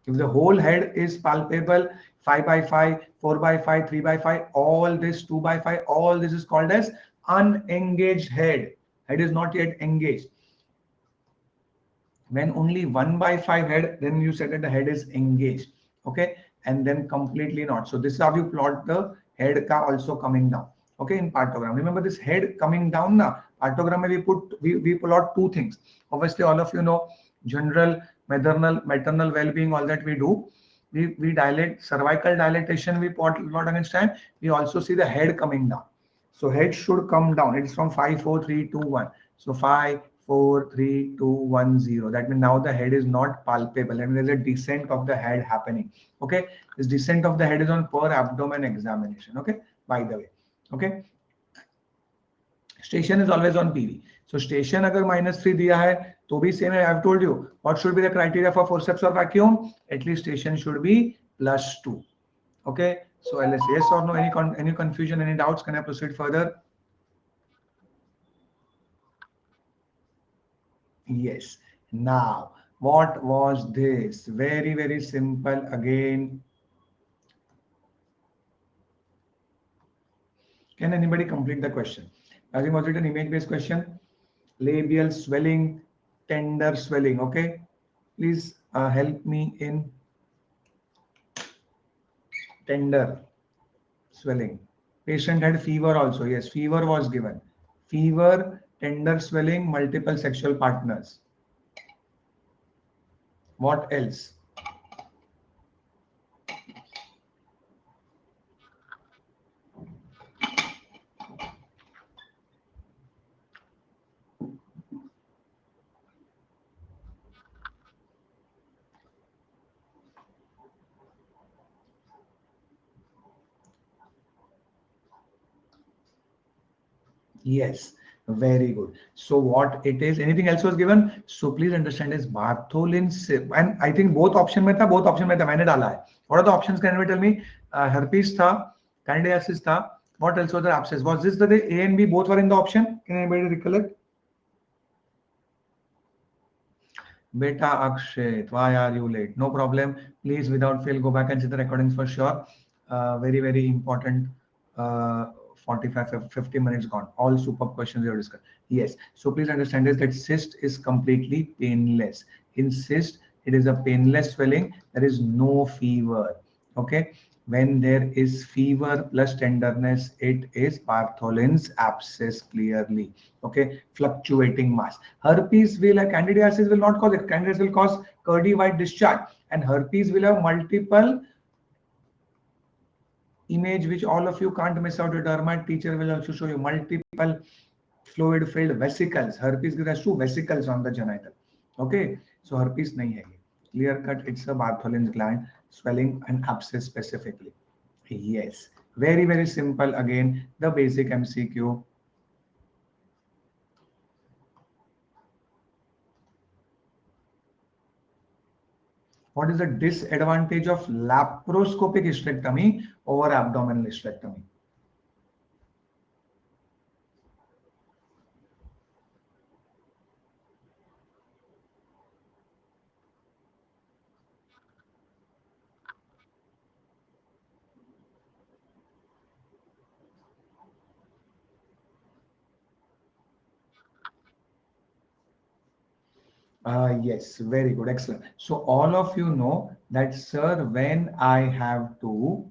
If the whole head is palpable, 5/5, 4/5, 3/5, all this 2/5, all this is called as unengaged head. Head is not yet engaged. When only 1/5 head, then you said that the head is engaged. Okay, and then completely not. So this is how you plot the head ka also coming down. Okay, in partogram. Remember this head coming down now. Partogram we plot 2 things. Obviously, all of you know general maternal well-being, all that we do. We dilate, cervical dilatation we plot against time. We also see the head coming down. So head should come down. It's from 5, 4, 3, 2, 1. So 5, 4, 3, 2, 1, 0. That means now the head is not palpable, and there's a descent of the head happening. Okay, this descent of the head is on per abdomen examination. Okay, by the way. Okay, station is always on PV. So station agar -3 diya hai, to bhi same. I have told you what should be the criteria for forceps or vacuum. At least station should be +2. Okay, so LS, yes or no? Any confusion, any doubts? Can I proceed further? Yes. Now, what was this? Very, very simple again. Can anybody complete the question? I think was it an image-based question? Labial swelling, tender swelling. Okay, please help me in tender swelling. Patient had fever also. Yes, fever was given. Fever, tender swelling, multiple sexual partners. What else? Yes, very good. So what it is, anything else was given? So please understand is Bartholin, and I think both option mein tha, maine dala hai. What are the options? Can you tell me? Herpes tha, candidiasis tha. What else was the abscess? Was this the A and B both were in the option? Can anybody recollect? Beta Akshay, why are you late? No problem. Please, without fail, go back and see the recordings for sure. Very, very important. 45, 50 minutes gone. All superb questions you have discussed. Yes. So please understand is that cyst is completely painless. In cyst, it is a painless swelling. There is no fever. Okay. When there is fever plus tenderness, it is Bartholin's abscess clearly. Okay. Fluctuating mass. Herpes will, candidiasis will not cause it. Candidiasis will cause curdy white discharge, and herpes will have multiple image which all of you can't miss out. The dermat teacher will also show you multiple fluid filled vesicles. Herpes has two vesicles on the genital. Okay, so herpes nahi hai ye. Clear cut, it's a Bartholin's gland swelling and abscess specifically. Yes, very simple. Again, the basic MCQ. What is the disadvantage of laparoscopic hysterectomy over abdominal hysterectomy? Yes, very good, excellent. So all of you know that, sir, when I have to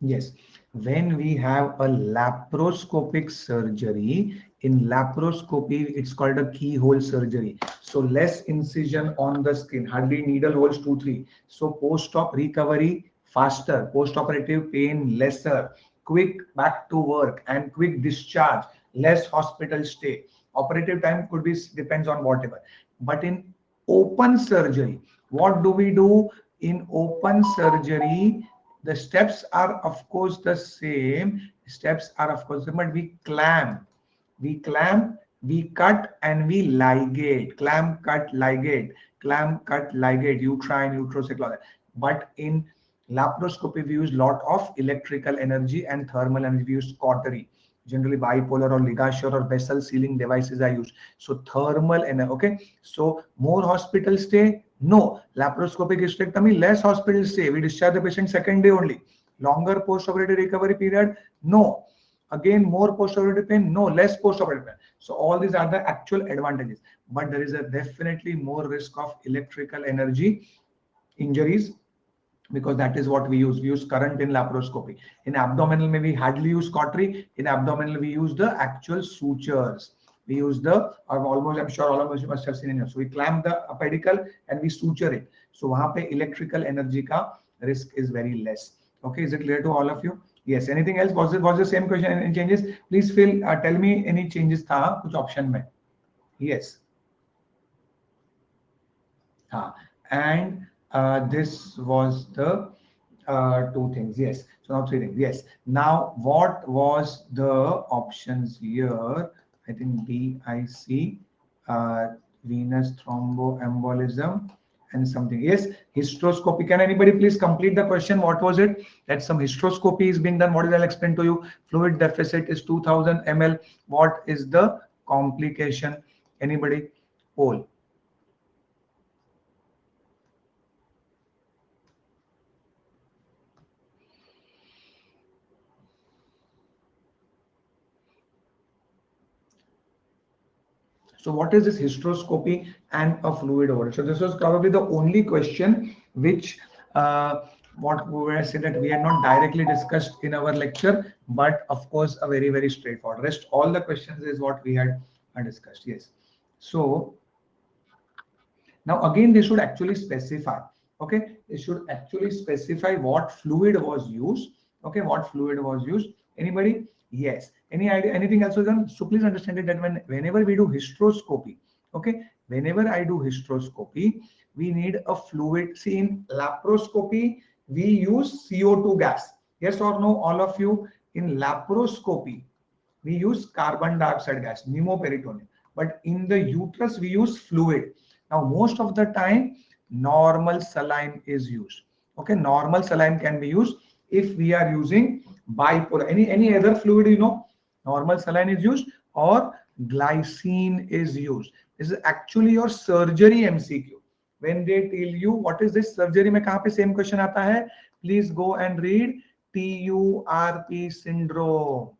yes, when we have a laparoscopic surgery, in laparoscopy, it's called a keyhole surgery. So less incision on the skin, hardly needle holes 2-3. So post-op recovery faster, post-operative pain lesser, quick back to work and quick discharge, less hospital stay. Operative time could be depends on whatever. But in open surgery, what do we do in open surgery? The steps are of course the same. Steps are of course, but we clamp, we cut and we ligate. Clamp, cut, ligate, clamp, cut, ligate, uterine, uteroseclular. But in laparoscopy, we use lot of electrical energy and thermal energy. We use cautery. Generally, bipolar or ligature or vessel sealing devices are used. So thermal energy. Okay. So more hospital stay. No. Laparoscopic hysterectomy, less hospital stay. We discharge the patient second day only. Longer post-operative recovery period. No. Again, more post-operative pain. No. Less post-operative pain. So all these are the actual advantages. But there is a definitely more risk of electrical energy injuries, because that is what we use. We use current in laparoscopy. In abdominal, we hardly use cautery. In abdominal, we use the actual sutures. We use the, almost, I'm sure all of you must have seen in here. So we clamp the pedicle and we suture it. So wahan pe electrical energy ka risk is very less. Okay, is it clear to all of you? Yes. Anything else? Was the same question? Any changes? Please tell me any changes tha kuch option mein. Yes. And this was the two things. Yes. So now three things. Yes. Now what was the options here? I think BIC, venous thromboembolism and something. Yes. Hysteroscopy. Can anybody please complete the question? What was it? That some hysteroscopy is being done. What is, I'll explain to you. Fluid deficit is 2000 ml. What is the complication? Anybody? Poll. So what is this hysteroscopy and a fluid overload? So this was probably the only question which what we were saying that we had not directly discussed in our lecture, but of course a very straightforward. Rest all the questions is what we had discussed. Yes. So now again they should actually specify. Okay, they should actually specify what fluid was used. Okay, what fluid was used. Anybody? Yes. Any idea? Anything else was done? So please understand it that whenever we do hysteroscopy, okay, whenever I do hysteroscopy, we need a fluid. See, in laparoscopy, we use CO2 gas. Yes or no, all of you? In laparoscopy, we use carbon dioxide gas, pneumoperitoneum. But in the uterus, we use fluid. Now, most of the time, normal saline is used. Okay, normal saline can be used if we are using bipolar. Any other fluid, you know, normal saline is used or glycine is used. This is actually your surgery MCQ. When they tell you what is this surgery, mein kahan pe same question aata hai? Please go and read TURP syndrome.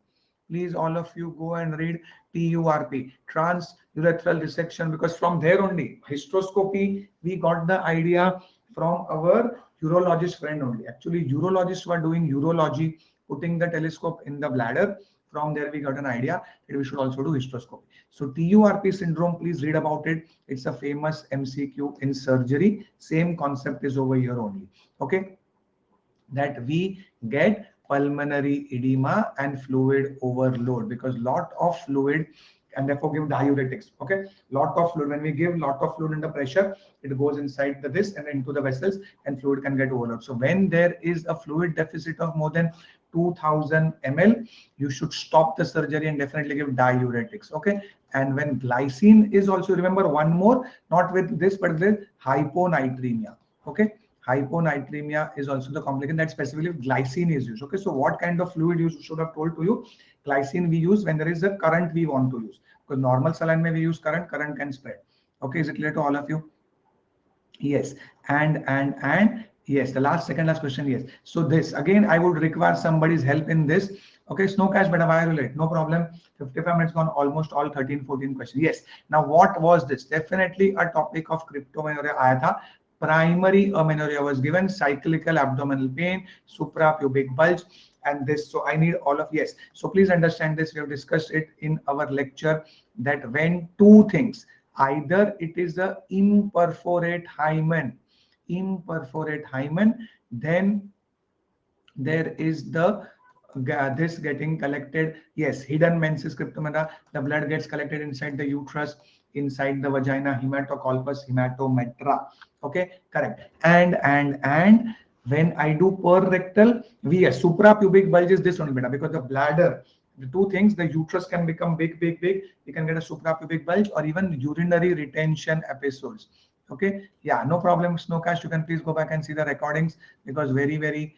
Please, all of you go and read TURP, transurethral resection, because from there only, hysteroscopy, we got the idea from our urologist friend only. Actually, urologists were doing urology, putting the telescope in the bladder From there, we got an idea that we should also do hysteroscopy. So TURP syndrome, please read about it. It's a famous MCQ in surgery. Same concept is over here only. Okay, that we get pulmonary edema and fluid overload because lot of fluid, and therefore give diuretics. Okay, lot of fluid. When we give lot of fluid under pressure, it goes inside this and into the vessels, and fluid can get overload. So when there is a fluid deficit of more than 2000 ml, you should stop the surgery and definitely give diuretics. Okay, and when glycine is also, remember one more, not with this but with hyponatremia. Okay, hyponatremia is also the complication that specifically glycine is used. Okay, so what kind of fluid you should have told to you? Glycine we use when there is a current we want to use, because normal saline may we use current can spread. Okay, is it clear to all of you? Yes, and yes, the second last question. Yes, so this again I would require somebody's help in this. Okay, Snow Cash, but why are you late? No problem. 55 minutes gone, almost all 13-14 questions. Yes, now what was this? Definitely a topic of cryptomenorrhea aaya tha. Primary amenorrhea was given, cyclical abdominal pain, suprapubic bulge, and this. So I need all of, yes. So please understand this. We have discussed it in our lecture that when two things, either it is a imperforate hymen, then there is the this getting collected. Yes, hidden menses cryptomenorrhea, the blood gets collected inside the uterus, inside the vagina, hematocolpus, hematometra. Okay, correct. And when I do per rectal, suprapubic bulge is this only, beta, because the bladder, the two things, the uterus can become big. You can get a suprapubic bulge or even urinary retention episodes. Okay, yeah, no problem. Snowcast, you can please go back and see the recordings, because very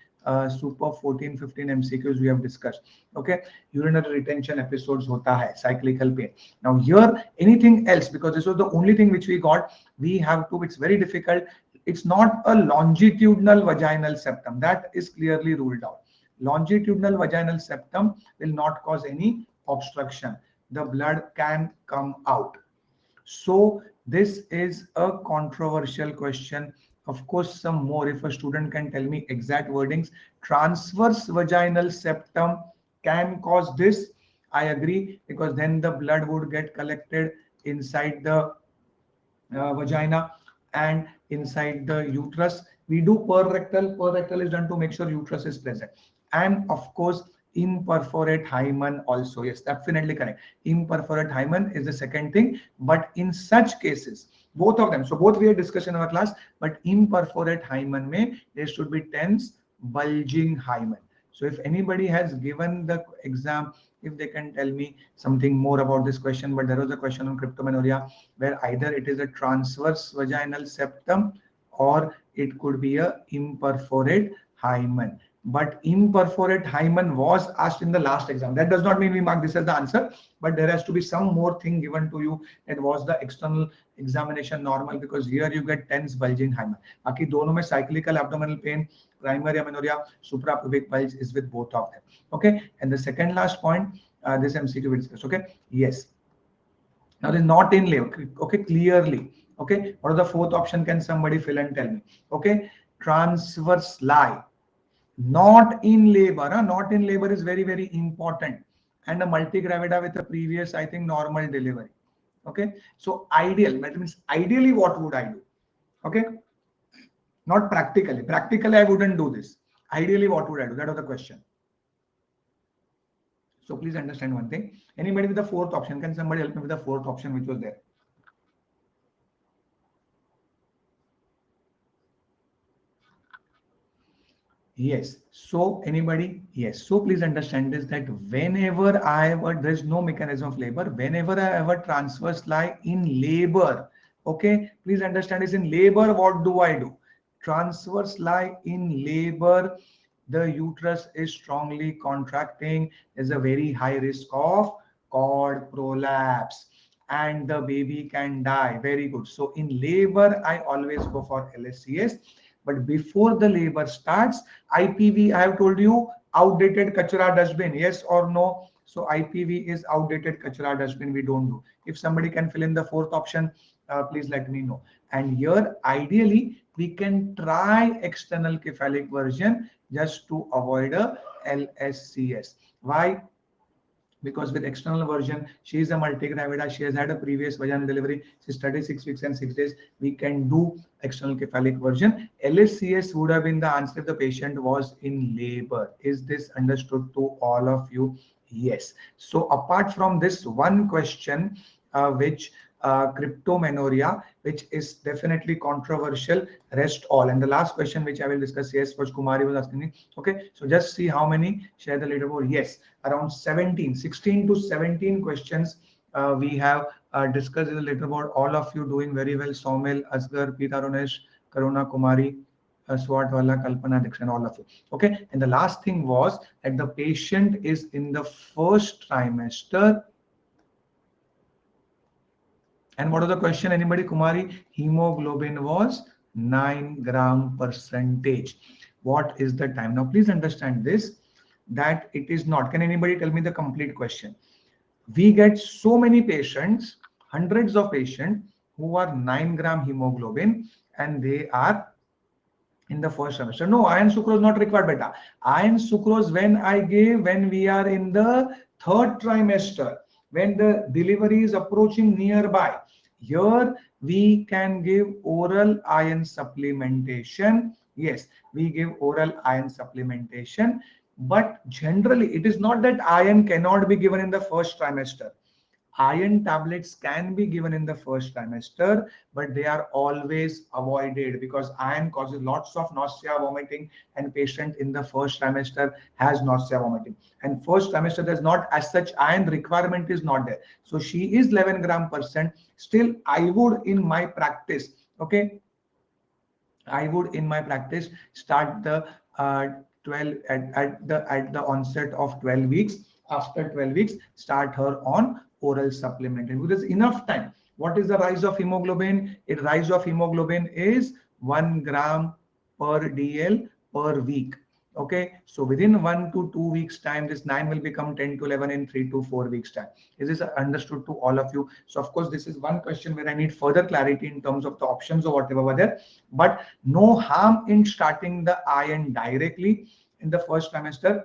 super 14-15 MCQs we have discussed. Okay, urinary retention episodes hota hai, cyclical pain. Now here anything else, because this was the only thing which we got, we have to, it's very difficult. It's not a longitudinal vaginal septum, that is clearly ruled out. Longitudinal vaginal septum will not cause any obstruction, the blood can come out. So this is a controversial question. Of course, some more, if a student can tell me exact wordings. Transverse vaginal septum can cause this, I agree, because then the blood would get collected inside the vagina and inside the uterus. We do per rectal is done to make sure uterus is present. And of course, imperforate hymen also. Yes, definitely correct. Imperforate hymen is the second thing, but in such cases, both of them, so both we had discussed in our class, but imperforate hymen may, there should be tense bulging hymen. So if anybody has given the exam, if they can tell me something more about this question. But there was a question on cryptomenorrhea where either it is a transverse vaginal septum or it could be a imperforate hymen. But imperforate hymen was asked in the last exam. That does not mean we mark this as the answer, but there has to be some more thing given to you. That was the external examination normal, because here you get tense bulging hymen. Baki dono mein cyclical abdominal pain, primary amenorrhea, suprapubic bulge is with both of them. Okay, and the second last point, this MCQ we discussed. Okay, yes. Now this not in labor. Okay, clearly. Okay, what is the fourth option? Can somebody fill and tell me? Okay, transverse lie. Not in labor. Not in labor is very important, and a multigravida with a previous, I think, normal delivery. Okay, so ideal, that means ideally what would I do? Okay, not practically. Practically I wouldn't do this. Ideally what would I do? That was the question. So please understand one thing. Anybody with the fourth option? Can somebody help me with the fourth option which was there? Yes. So anybody? Yes. So please understand this, that whenever there's no mechanism of labor, whenever I have a transverse lie in labor, okay, please understand this, in labor, what do I do? Transverse lie in labor, the uterus is strongly contracting. There's a very high risk of cord prolapse and the baby can die. Very good. So in labor, I always go for LSCS. But before the labor starts, IPV, I have told you, outdated kachra dustbin, yes or no? So IPV is outdated kachra dustbin, we don't do. If somebody can fill in the fourth option, please let me know. And here, ideally, we can try external cephalic version just to avoid a LSCS. Why? because with external version, she is a multigravida, she has had a previous vaginal delivery, she's 36 weeks and 6 days, we can do external cephalic version. LSCS would have been the answer if the patient was in labor. Is this understood to all of you? Yes. So apart from this one question, which cryptomenorrhea, which is definitely controversial, rest all. And the last question which I will discuss, yes, was Kumari was asking me. Okay, so just see how many share the leaderboard. Yes, around 16 to 17 questions we have discussed in the leaderboard. All of you doing very well. Saumil, Asgar, Peter Onesh, Karuna, Kumari, Swatwala, Kalpana, Dixon, all of you. Okay, and the last thing was that the patient is in the first trimester. And what was the question? Anybody? Kumari, hemoglobin was 9 gram percentage. What is the time? Now, please understand this, that it is not. Can anybody tell me the complete question? We get so many patients, hundreds of patients who are 9 gram hemoglobin and they are in the first semester. No, iron sucrose not required, beta. Iron sucrose when we are in the third trimester, when the delivery is approaching nearby. Here we can give oral iron supplementation. Yes, we give oral iron supplementation, but generally it is not that iron cannot be given in the first trimester. Iron tablets can be given in the first trimester, but they are always avoided because iron causes lots of nausea, vomiting, and patient in the first trimester has nausea, vomiting. And first trimester, there's not as such iron requirement is not there. So she is 11 gram percent. Still, I would in my practice, okay, I would in my practice start the 12 at the onset of 12 weeks. After 12 weeks, start her on oral supplement. And because enough time. What is the rise of hemoglobin? It rise of hemoglobin is 1 gram per DL per week. Okay, so within 1 to 2 weeks time, this 9 will become 10 to 11 in 3 to 4 weeks time. Is this understood to all of you? So of course, this is one question where I need further clarity in terms of the options or whatever were there, but no harm in starting the iron directly in the first trimester.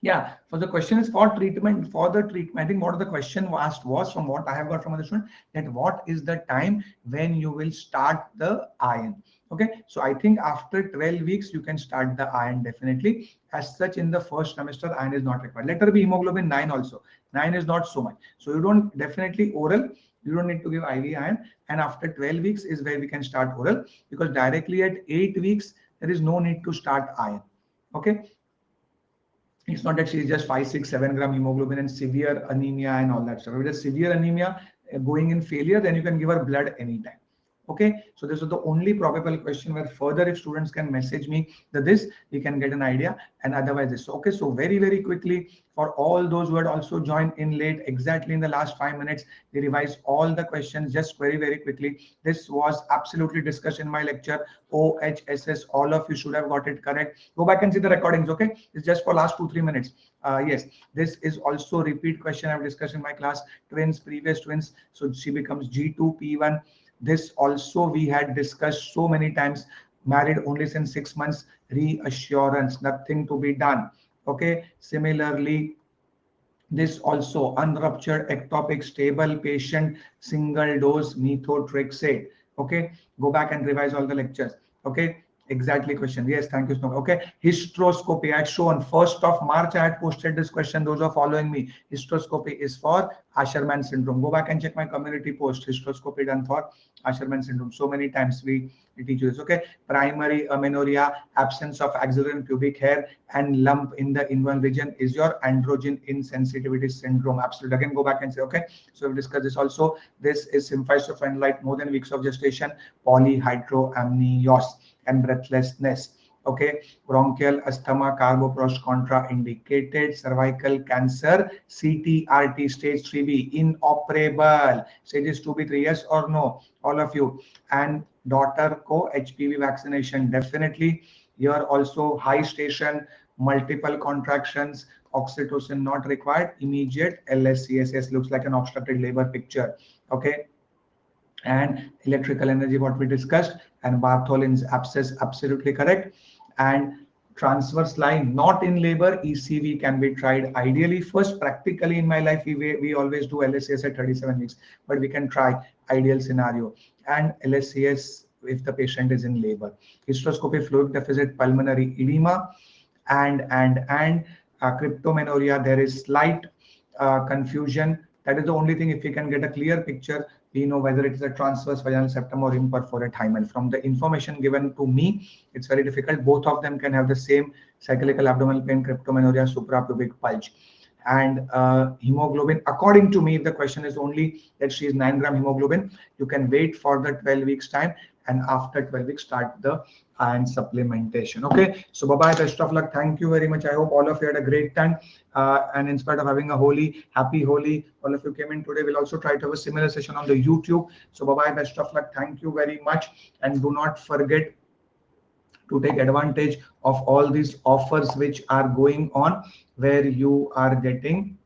Yeah, for the question is for treatment, for the treatment. I think what the question asked was, from what I have got from the student, that what is the time when you will start the iron? Okay, so I think after 12 weeks, you can start the iron definitely. As such, in the first trimester, iron is not required. Let her be hemoglobin 9 also. 9 is not so much. So you don't definitely oral, you don't need to give IV iron. And after 12 weeks is where we can start oral, because directly at 8 weeks, there is no need to start iron. Okay. It's not that she is just 5, 6, 7 gram hemoglobin and severe anemia and all that stuff. If it is severe anemia going in failure, then you can give her blood anytime. Okay, so this is the only probable question where further if students can message me this, we can get an idea, and otherwise this. Okay, so very quickly, for all those who had also joined in late, exactly in the last 5 minutes, we revised all the questions just very quickly. This was absolutely discussed in my lecture, OHSS. All of you should have got it correct. Go back and see the recordings. Okay, it's just for last 2-3 minutes. Yes, this is also a repeat question I've discussed in my class. Twins, previous twins, so she becomes G2 P1. This also we had discussed so many times. Married only since 6 months, reassurance, nothing to be done. Okay, similarly, this also unruptured ectopic stable patient, single dose methotrexate. Okay, go back and revise all the lectures. Okay, exactly question. Yes, thank you so much. Okay, hysteroscopy I had shown 1st of March. I had posted this question. Those are following me. Hysteroscopy is for Asherman syndrome. Go back and check my community post. Hysteroscopy done for Asherman syndrome. So many times we teach you this. Okay, primary amenorrhea, absence of axillary and pubic hair, and lump in the inguinal region is your androgen insensitivity syndrome. Absolutely. Again, go back and say, okay, so we've discussed this also. This is symphysophrenolite, more than weeks of gestation, polyhydramnios, and breathlessness. Okay, bronchial asthma, carboprost contraindicated, cervical cancer, CTRT stage 3B, inoperable, stages 2B, 3, yes or no, all of you. And daughter co HPV vaccination, definitely. Here also high station, multiple contractions, oxytocin not required, immediate LSCSS, looks like an obstructed labor picture. Okay, and electrical energy, what we discussed, and Bartholin's abscess, absolutely correct. And transverse line, not in labor, ECV can be tried ideally first. Practically in my life, we always do LSCS at 37 weeks, but we can try ideal scenario and LSCS if the patient is in labor. Hysteroscopy, fluid deficit, pulmonary edema, and cryptomenorrhea, there is slight confusion. That is the only thing. If we can get a clear picture, we know whether it is a transverse vaginal septum or imperforate hymen. From the information given to me, it's very difficult. Both of them can have the same cyclical abdominal pain, cryptomenorrhea, suprapubic bulge. And hemoglobin, according to me, if the question is only that she is 9 gram hemoglobin, you can wait for the 12 weeks time, and after 12 weeks start the iron supplementation. Okay, so bye bye, best of luck, thank you very much. I hope all of you had a great time, and in spite of having a holy, happy Holi, all of you came in today. We'll also try to have a similar session on the YouTube. So bye bye, best of luck, thank you very much, and do not forget to take advantage of all these offers which are going on, where you are getting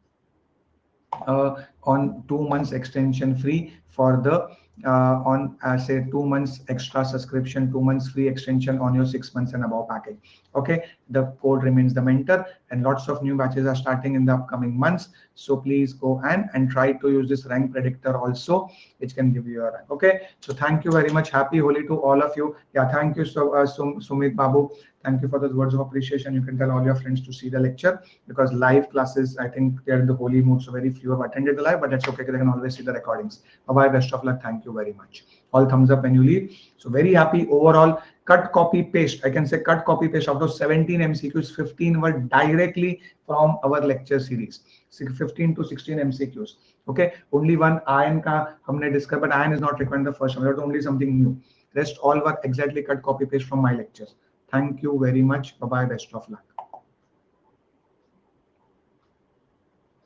on 2 months extension free for the on say 2 months extra subscription, 2 months free extension on your 6 months and above package. Okay, the code remains the mentor, and lots of new batches are starting in the upcoming months. So please go and try to use this rank predictor also, which can give you a rank. Okay, so thank you very much. Happy Holi to all of you. Yeah, thank you so Sumit Babu. Thank you for those words of appreciation. You can tell all your friends to see the lecture, because live classes, I think they're in the holy mood, so very few have attended the live, but that's okay. They can always see the recordings. Bye-bye, best of luck. Thank you very much. All thumbs up when you leave. So very happy overall. Cut, copy, paste. I can say cut, copy, paste. Out of 17 MCQs, 15 were directly from our lecture series. 15 to 16 MCQs. Okay, only one iron ka humne discussed, but iron is not required in the first one. That was only something new. Rest all were exactly cut, copy, paste from my lectures. Thank you very much. Bye-bye. Best of luck.